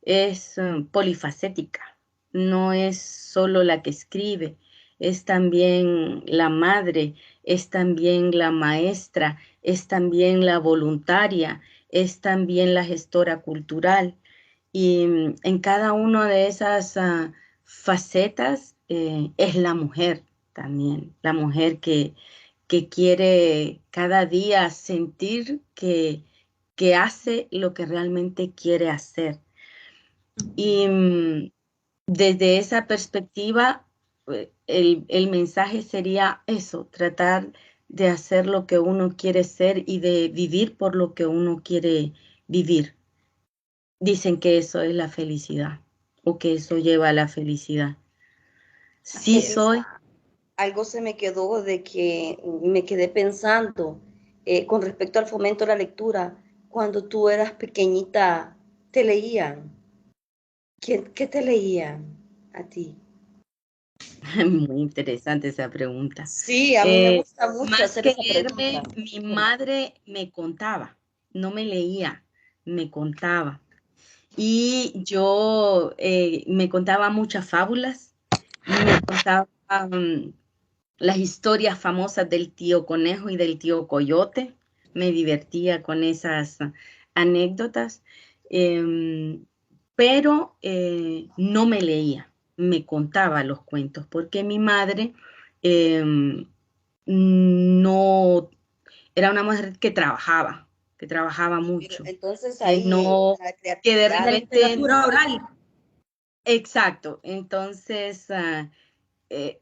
es polifacética, no es solo la que escribe, es también la madre, es también la maestra, es también la voluntaria, es también la gestora cultural. Y en cada una de esas facetas es la mujer también, la mujer que quiere cada día sentir que hace lo que realmente quiere hacer. Y desde esa perspectiva, el mensaje sería eso, tratar de hacer lo que uno quiere ser y de vivir por lo que uno quiere vivir. Dicen que eso es la felicidad o que eso lleva a la felicidad. Sí soy. Elisa, algo se me quedó de que me quedé pensando con respecto al fomento de la lectura. Cuando tú eras pequeñita, ¿te leían? ¿Qué te leían a ti? Muy interesante esa pregunta. Sí, a mí me gusta mucho Más hacer que esa pregunta. leerme, mi madre me contaba, no me leía, me contaba. Y yo me contaba muchas fábulas, me contaba las historias famosas del tío Conejo y del tío Coyote. Me divertía con esas anécdotas, em, pero no me leía, me contaba los cuentos, porque mi madre no era una mujer que trabajaba Pero mucho, entonces que ahí no, la que de La creatividad, repente, literatura oral. exacto, entonces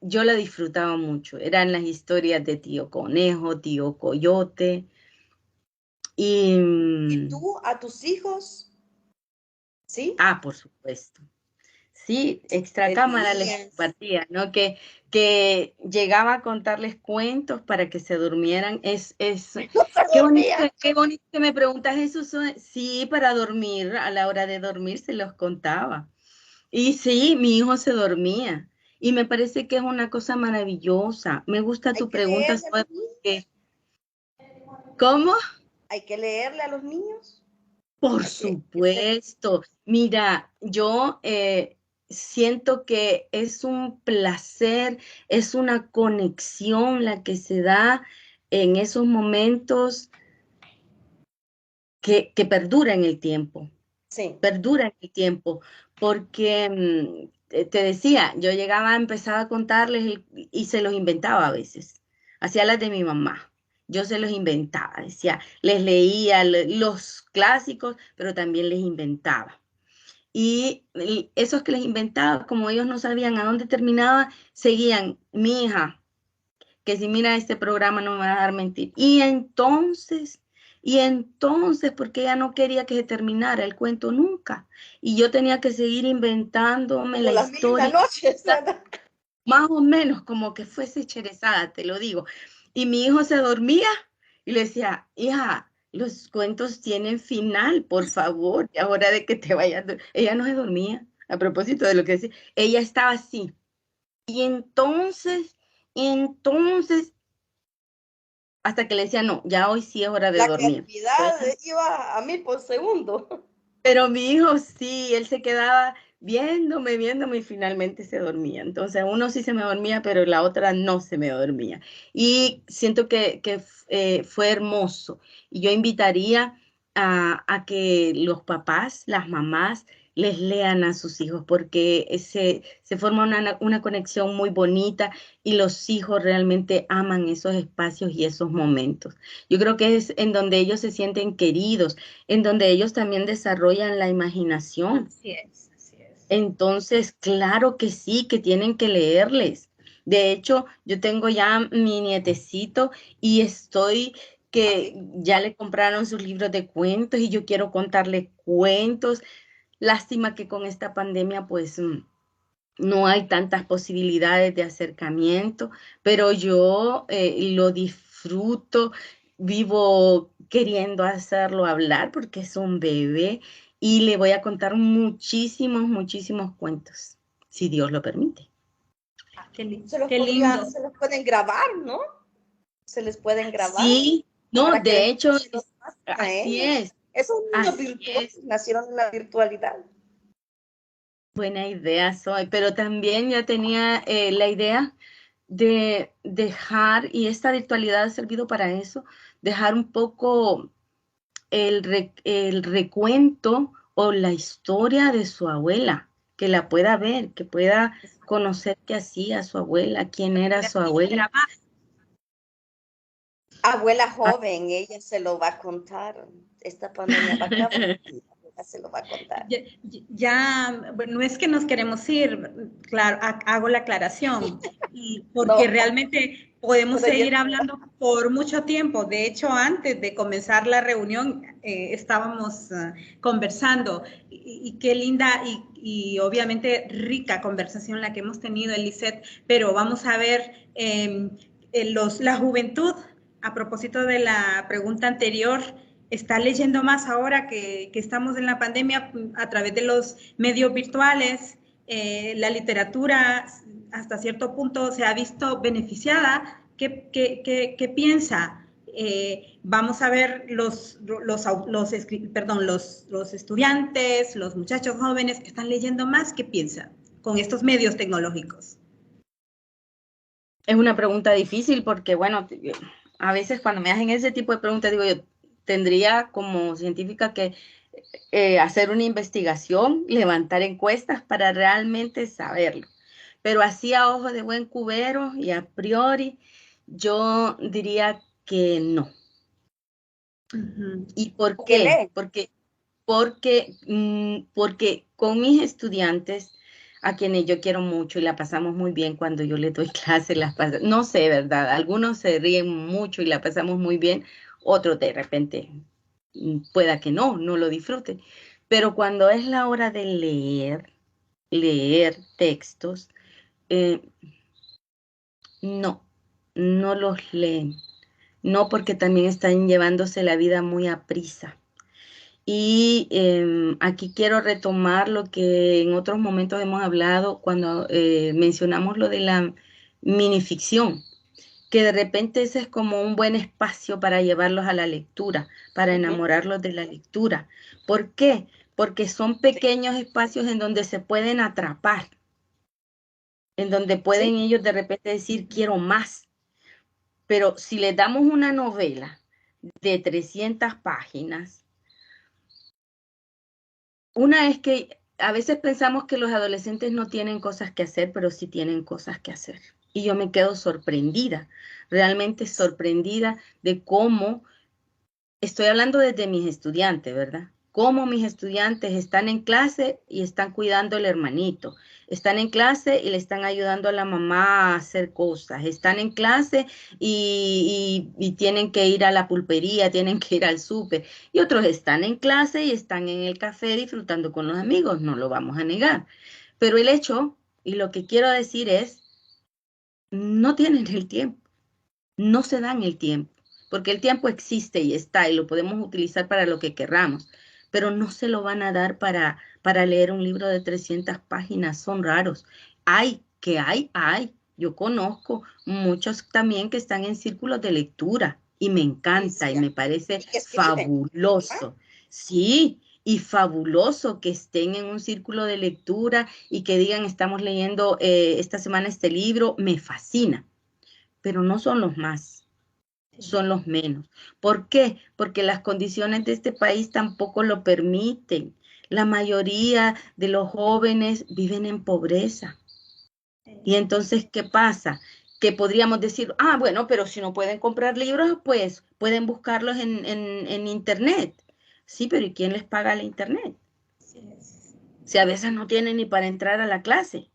yo la disfrutaba mucho. Eran las historias de tío Conejo, tío Coyote. Y, y tú a tus hijos, ¿sí? por supuesto. Sí, extracámara les Elías. compartía, ¿no? Que llegaba a contarles cuentos para que se durmieran. No se dormía. Qué bonito que me preguntas eso. Sí, para dormir, a la hora de dormir se los contaba. Y sí, mi hijo se dormía. Y me parece que es una cosa maravillosa. Me gusta Hay tu que pregunta, leerle a Zoe, los niños. porque ¿cómo? Hay que leerle a los niños. Por Hay que ser. supuesto. Mira, yo siento que es un placer, es una conexión la que se da en esos momentos que perdura en el tiempo, Sí. perdura en el tiempo, porque te decía, yo llegaba, empezaba a contarles y se los inventaba a veces, hacía las de mi mamá. Yo se los inventaba, decía, les leía los clásicos, pero también les inventaba. Y esos que les inventaba, como ellos no sabían a dónde terminaba, seguían, mi hija, que si mira este programa no me va a dar mentir. Y entonces, porque ella no quería que se terminara el cuento nunca. Y yo tenía que seguir inventándome Como la las mil y una historia, noches, ¿verdad? más o menos como que fuese cherezada, te lo digo. Y mi hijo se dormía y le decía, hija, los cuentos tienen final, por favor, y ahora de que te vayas. Ella no se dormía, a propósito de lo que decía, ella estaba así. Y entonces, hasta que le decía, no, ya hoy sí es hora de La dormir. creatividad iba a 1000 por segundo. Pero mi hijo sí, él se quedaba viéndome y finalmente se dormía. Entonces, uno sí se me dormía, pero la otra no se me dormía. Y siento que fue hermoso. Y yo invitaría a que los papás, las mamás, les lean a sus hijos, porque se forma una conexión muy bonita y los hijos realmente aman esos espacios y esos momentos. Yo creo que es en donde ellos se sienten queridos, en donde ellos también desarrollan la imaginación. Así es, así es. Entonces, claro que sí, que tienen que leerles. De hecho, yo tengo ya mi nietecito y estoy que ya le compraron sus libros de cuentos y yo quiero contarle cuentos. Lástima que con esta pandemia, pues no hay tantas posibilidades de acercamiento, pero yo lo disfruto, vivo queriendo hacerlo hablar porque es un bebé y le voy a contar muchísimos cuentos, si Dios lo permite. Qué lindo. Se los pueden grabar, ¿no? Se les pueden grabar Sí, no, para que de les hecho, guste más a así ellos. es, Esos niños así virtuales es. nacieron en la virtualidad. Buena idea, Soy, pero también ya tenía la idea de dejar, y esta virtualidad ha servido para eso, dejar un poco el recuento o la historia de su abuela, que la pueda ver, que pueda conocer qué hacía su abuela, quién era su abuela. Abuela joven, ella se lo va a contar. Esta pandemia va a acabar y la abuela se lo va a contar. Bueno, no es que nos queremos ir, claro, hago la aclaración, y porque No, realmente podemos pero ya seguir hablando por mucho tiempo. De hecho, antes de comenzar la reunión, estábamos conversando y qué linda y obviamente rica conversación la que hemos tenido, Eliseth, pero vamos a ver la juventud, a propósito de la pregunta anterior, está leyendo más ahora que estamos en la pandemia a través de los medios virtuales. La literatura hasta cierto punto se ha visto beneficiada. ¿Qué piensa? Vamos a ver los estudiantes, los muchachos jóvenes que están leyendo más, ¿qué piensa con estos medios tecnológicos? Es una pregunta difícil porque, bueno, a veces cuando me hacen ese tipo de preguntas, digo yo, tendría como científica que hacer una investigación, levantar encuestas para realmente saberlo. Pero así a ojo de buen cubero y a priori, yo diría que no. Uh-huh. ¿Y por que qué? lee. Porque con mis estudiantes, a quienes yo quiero mucho y la pasamos muy bien cuando yo les doy clase, no sé, ¿verdad? Algunos se ríen mucho y la pasamos muy bien, otros de repente pueda que no lo disfruten. Pero cuando es la hora de leer, leer textos, no los leen. No, porque también están llevándose la vida muy a prisa. Y aquí quiero retomar lo que en otros momentos hemos hablado cuando mencionamos lo de la minificción, que de repente ese es como un buen espacio para llevarlos a la lectura, para enamorarlos de la lectura. ¿Por qué? Porque son pequeños espacios en donde se pueden atrapar, en donde pueden ellos de repente decir, quiero más. Pero si les damos una novela de 300 páginas, una es que a veces pensamos que los adolescentes no tienen cosas que hacer, pero sí tienen cosas que hacer. Y yo me quedo sorprendida, realmente sorprendida de cómo, estoy hablando desde mis estudiantes, ¿verdad? Cómo mis estudiantes están en clase y están cuidando al hermanito, están en clase y le están ayudando a la mamá a hacer cosas, están en clase y tienen que ir a la pulpería, tienen que ir al súper, y otros están en clase y están en el café disfrutando con los amigos, no lo vamos a negar. Pero el hecho, y lo que quiero decir es, no tienen el tiempo, no se dan el tiempo, porque el tiempo existe y está y lo podemos utilizar para lo que querramos, pero no se lo van a dar para leer un libro de 300 páginas, son raros. Hay. Yo conozco muchos también que están en círculos de lectura y me encanta y me parece fabuloso. Sí, y fabuloso que estén en un círculo de lectura y que digan, estamos leyendo esta semana este libro, me fascina, pero no son los más, son los menos. ¿Por qué? Porque las condiciones de este país tampoco lo permiten. La mayoría de los jóvenes viven en pobreza. Y entonces, ¿qué pasa? Que podríamos decir, bueno, pero si no pueden comprar libros, pues pueden buscarlos en Internet. Sí, pero ¿y quién les paga el Internet? Si a veces no tienen ni para entrar a la clase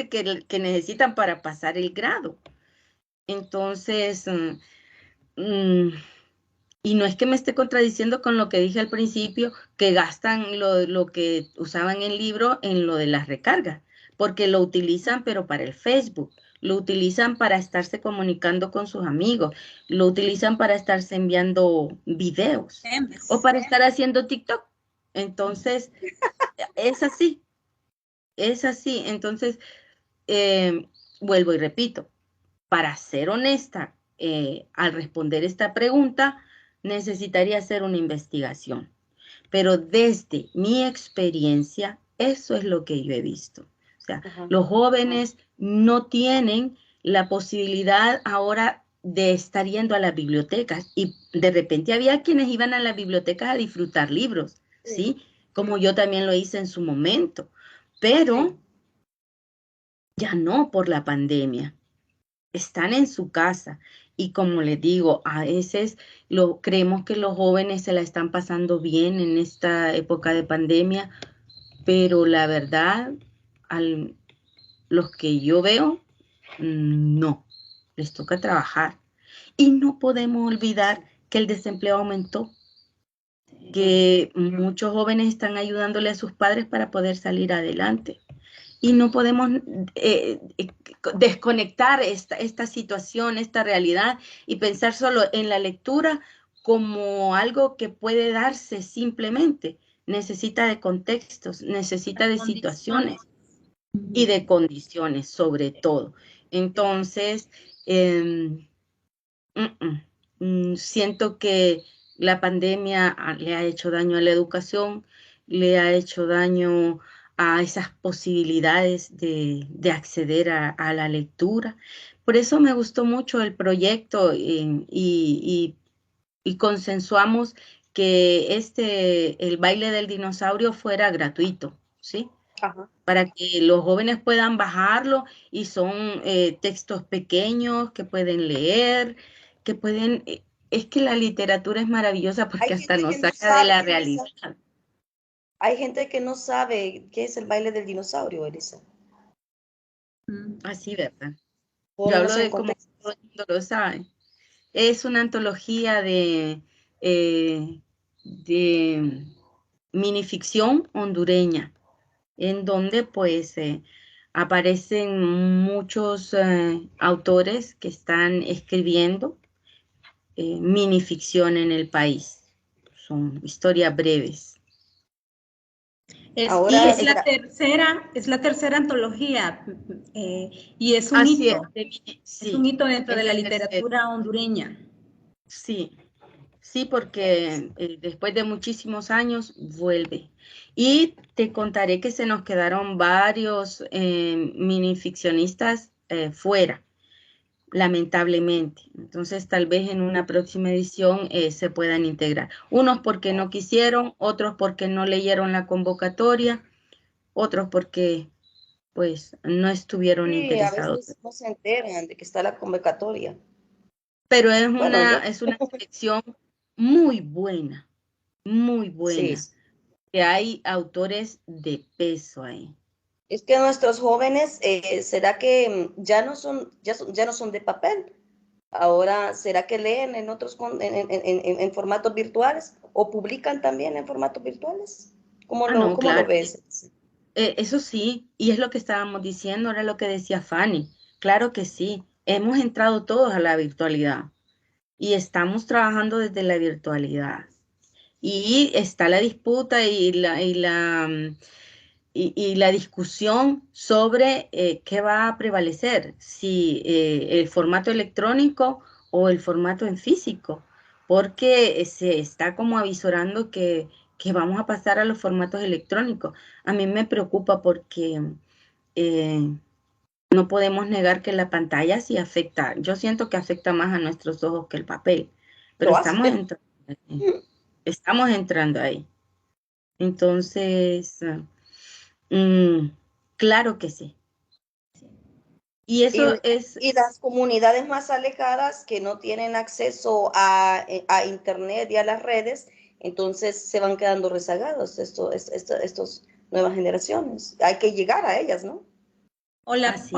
que necesitan para pasar el grado. Entonces, y no es que me esté contradiciendo con lo que dije al principio, que gastan lo que usaban en el libro en lo de las recargas, porque lo utilizan pero para el Facebook, lo utilizan para estarse comunicando con sus amigos, lo utilizan para estarse enviando videos o para estar haciendo TikTok. Entonces, es así, es así. Entonces, vuelvo y repito, para ser honesta, al responder esta pregunta, necesitaría hacer una investigación. Pero desde mi experiencia, eso es lo que yo he visto. O sea, los jóvenes no tienen la posibilidad ahora de estar yendo a las bibliotecas. Y de repente había quienes iban a las bibliotecas a disfrutar libros, ¿sí? Como yo también lo hice en su momento. Pero ya no por la pandemia. Están en su casa y como les digo, a veces creemos que los jóvenes se la están pasando bien en esta época de pandemia, pero la verdad, los que yo veo, no, les toca trabajar. Y no podemos olvidar que el desempleo aumentó, que muchos jóvenes están ayudándole a sus padres para poder salir adelante. Y no podemos desconectar esta situación, esta realidad y pensar solo en la lectura como algo que puede darse simplemente. Necesita de contextos, necesita de situaciones y de condiciones sobre todo. Entonces, siento que la pandemia le ha hecho daño a la educación, le ha hecho daño a esas posibilidades de acceder a la lectura. Por eso me gustó mucho el proyecto y consensuamos que el baile del dinosaurio fuera gratuito, ¿sí? Ajá. Para que los jóvenes puedan bajarlo y son textos pequeños que pueden leer, que pueden... es que la literatura es maravillosa porque hasta nos saca de la realidad. Hay gente que no sabe qué es el baile del dinosaurio, Elisa. Así, ¿verdad? Yo hablo de cómo todo el mundo lo sabe. Es una antología de minificción hondureña, en donde pues aparecen muchos autores que están escribiendo minificción en el país. Son historias breves. Ahora, Es la tercera antología y es un Así hito. sí, Es un hito dentro de es la la tercera. literatura hondureña. Sí, sí, porque después de muchísimos años vuelve. Y te contaré que se nos quedaron varios minificcionistas fuera, lamentablemente. Entonces, tal vez en una próxima edición se puedan integrar. Unos porque no quisieron, otros porque no leyeron la convocatoria, otros porque, pues, no estuvieron sí, a interesados. veces no se enteran de que está la convocatoria. Pero es Bueno, es una selección muy buena, muy sí. buena. Que hay autores de peso ahí. Es que nuestros jóvenes, ¿será que ya no son de papel? Ahora, ¿será que leen en otros en formatos virtuales o publican también en formatos virtuales? No, ¿Cómo lo claro. ves? Eso sí, y es lo que estábamos diciendo, era lo que decía Fanny. Claro que sí, hemos entrado todos a la virtualidad y estamos trabajando desde la virtualidad. Y está la disputa y la discusión sobre qué va a prevalecer, si el formato electrónico o el formato en físico, porque se está como avisorando que vamos a pasar a los formatos electrónicos. A mí me preocupa porque no podemos negar que la pantalla sí afecta. Yo siento que afecta más a nuestros ojos que el papel, pero Lo hace. estamos entrando ahí. Entonces, Mm, claro que sí. Y Y, eso es, y las comunidades más alejadas que no tienen acceso a Internet y a las redes, entonces se van quedando rezagados estos nuevas generaciones. Hay que llegar a ellas, ¿no? así es.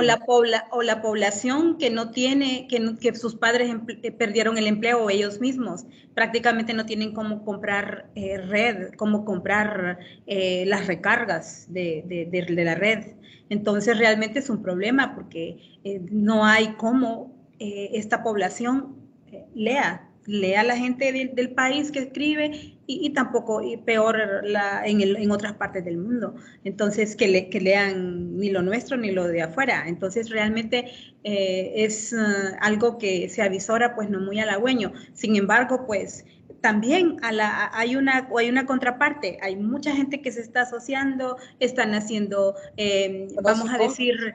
O la población que no tiene, que sus padres perdieron el empleo o ellos mismos, prácticamente no tienen cómo comprar red, cómo comprar las recargas de la red. Entonces realmente es un problema porque no hay cómo esta población lea a la gente del país que escribe y tampoco, y peor en otras partes del mundo. Entonces, que lean ni lo nuestro ni lo de afuera. Entonces, realmente es algo que se avisora, pues no muy halagüeño. Sin embargo, pues también hay una contraparte. Hay mucha gente que se está asociando, están haciendo, vamos a decir,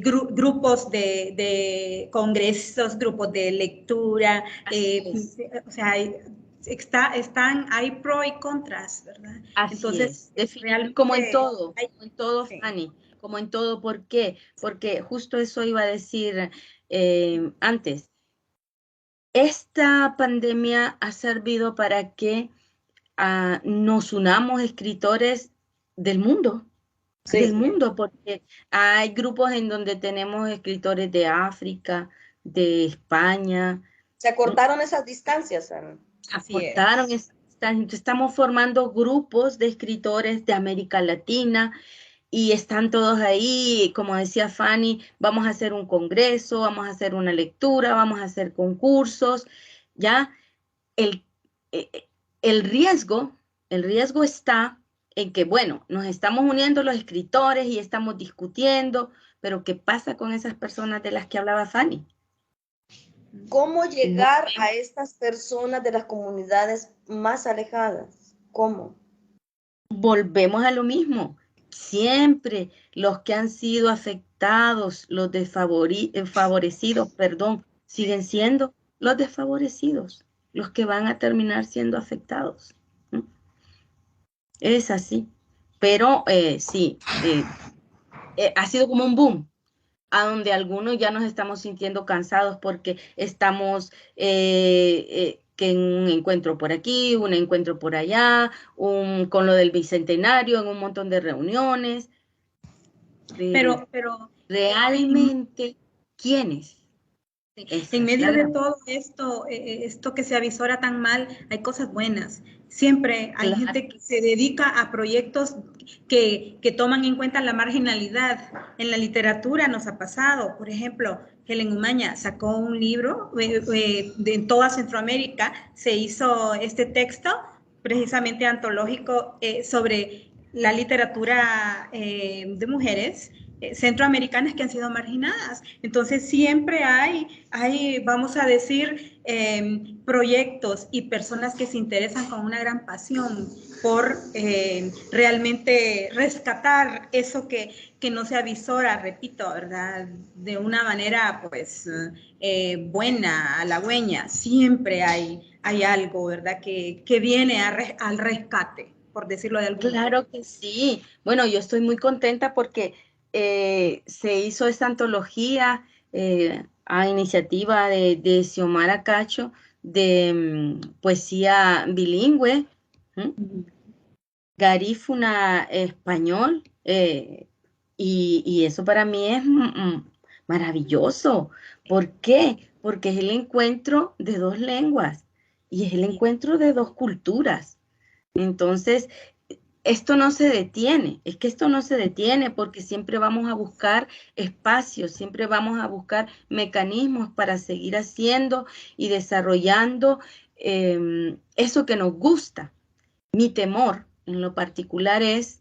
grupos de congresos, grupos de lectura, o sea, hay pro y contras, ¿verdad? Así Entonces, es. Definitivamente, realmente como en todo, sí. Fanny, como en todo, ¿por qué? Porque justo eso iba a decir antes. Esta pandemia ha servido para que nos unamos escritores del Sí. porque hay grupos en donde tenemos escritores de África, de España. Se acortaron esas distancias, Ana. Así es. Estamos formando grupos de escritores de América Latina y están todos ahí, como decía Fanny, vamos a hacer un congreso, vamos a hacer una lectura, vamos a hacer concursos, ¿ya? El, eh, eh, el riesgo está en que, bueno, nos estamos uniendo los escritores y estamos discutiendo, pero ¿qué pasa con esas personas de las que hablaba Fanny? ¿Cómo llegar a estas personas de las comunidades más alejadas? ¿Cómo? Volvemos a lo mismo. Siempre los que han sido afectados, los desfavorecidos, perdón, siguen siendo los desfavorecidos, los que van a terminar siendo afectados. ¿No? Es así. Pero sí, ha sido como un boom, a donde algunos ya nos estamos sintiendo cansados porque estamos que en un encuentro por aquí, un encuentro por allá, con lo del bicentenario, en un montón de reuniones, pero Pero realmente, ¿quiénes? Esa en es la medio de gran... todo esto, esto que se avisora tan mal, hay cosas buenas. Siempre hay Claro. gente que se dedica a proyectos que toman en cuenta la marginalidad. En la literatura nos ha pasado, por ejemplo, Helen Umaña sacó un libro de toda Centroamérica, se hizo este texto precisamente antológico sobre la literatura de mujeres centroamericanas que han sido marginadas. Entonces siempre hay vamos a decir, proyectos y personas que se interesan con una gran pasión por realmente rescatar eso que no se avisora, repito, ¿verdad? De una manera, pues, buena, halagüeña. Siempre hay algo, ¿verdad? Que viene al rescate, por decirlo de alguna manera. Claro que sí. Bueno, yo estoy muy contenta porque se hizo esta antología a iniciativa de Xiomara Cacho de poesía bilingüe, ¿m? Garífuna español, y eso para mí es maravilloso. ¿Por qué? Porque es el encuentro de dos lenguas y es el encuentro de dos culturas. Entonces, esto no se detiene, es que esto no se detiene porque siempre vamos a buscar espacios, siempre vamos a buscar mecanismos para seguir haciendo y desarrollando eso que nos gusta. Mi temor en lo particular es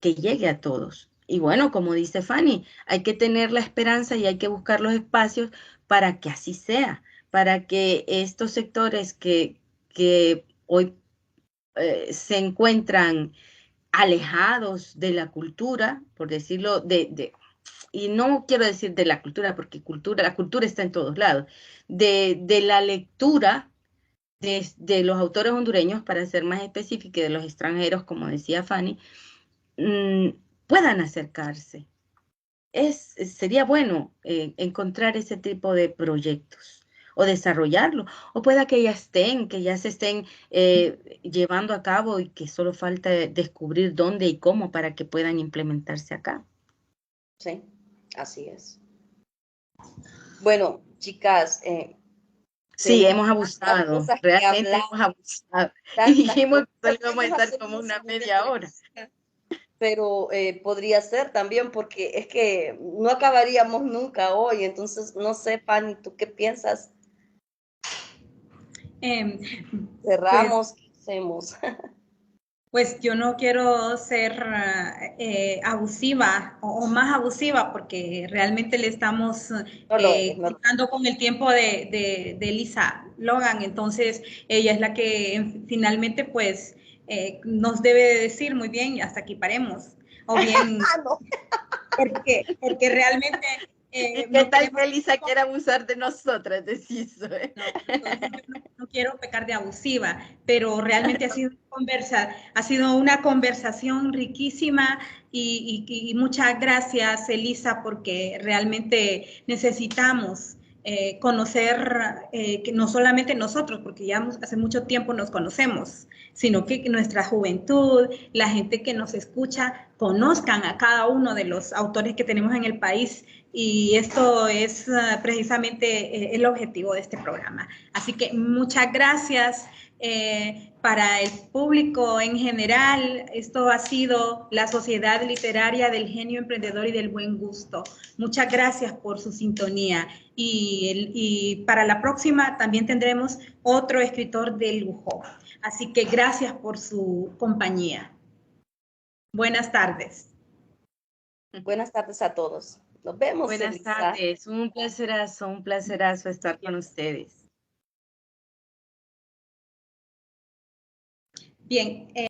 que llegue a todos. Y bueno, como dice Fanny, hay que tener la esperanza y hay que buscar los espacios para que así sea, para que estos sectores que hoy se encuentran alejados de la cultura, por decirlo, y no quiero decir de la cultura, porque la cultura está en todos lados, de la lectura de los autores hondureños, para ser más específica, y de los extranjeros, como decía Fanny, puedan acercarse. Sería bueno encontrar ese tipo de proyectos o desarrollarlo, o pueda que ya se estén llevando a cabo y que solo falta descubrir dónde y cómo para que puedan implementarse acá. Sí, así es. Bueno, chicas, Sí, tenemos hemos tantas abusado, cosas que realmente hablar, hemos abusado. Y tantas dijimos cosas. que solo íbamos a Podríamos estar hacer como una una segunda media hora. entrevista, pero podría ser también porque es que no acabaríamos nunca hoy, entonces no sé, Fanny, ¿tú qué piensas? Eh, pues ¿Cerramos? ¿Qué hacemos? Pues yo no quiero ser abusiva o más abusiva porque realmente le estamos No lo eres, no lo eres. contando con el tiempo de Lisa Logan, entonces ella es la que finalmente pues nos debe de decir muy bien, hasta aquí paremos, o bien Ah, no. porque realmente ¿Y qué no tal queremos... que Elisa quiera abusar de nosotras? Decís, ¿eh? No, entonces yo no quiero pecar de abusiva, pero realmente ha sido una conversación riquísima y muchas gracias, Elisa, porque realmente necesitamos conocer que no solamente nosotros, porque ya hace mucho tiempo nos conocemos, sino que nuestra juventud, la gente que nos escucha, conozcan a cada uno de los autores que tenemos en el país y esto es precisamente el objetivo de este programa. Así que muchas gracias para el público en general. Esto ha sido la Sociedad Literaria del Genio Emprendedor y del Buen Gusto. Muchas gracias por su sintonía y para la próxima también tendremos otro escritor de lujo. Así que gracias por su compañía. Buenas tardes. Buenas tardes a todos. Nos vemos, Buenas Elisa. tardes, un placerazo estar con ustedes. Bien.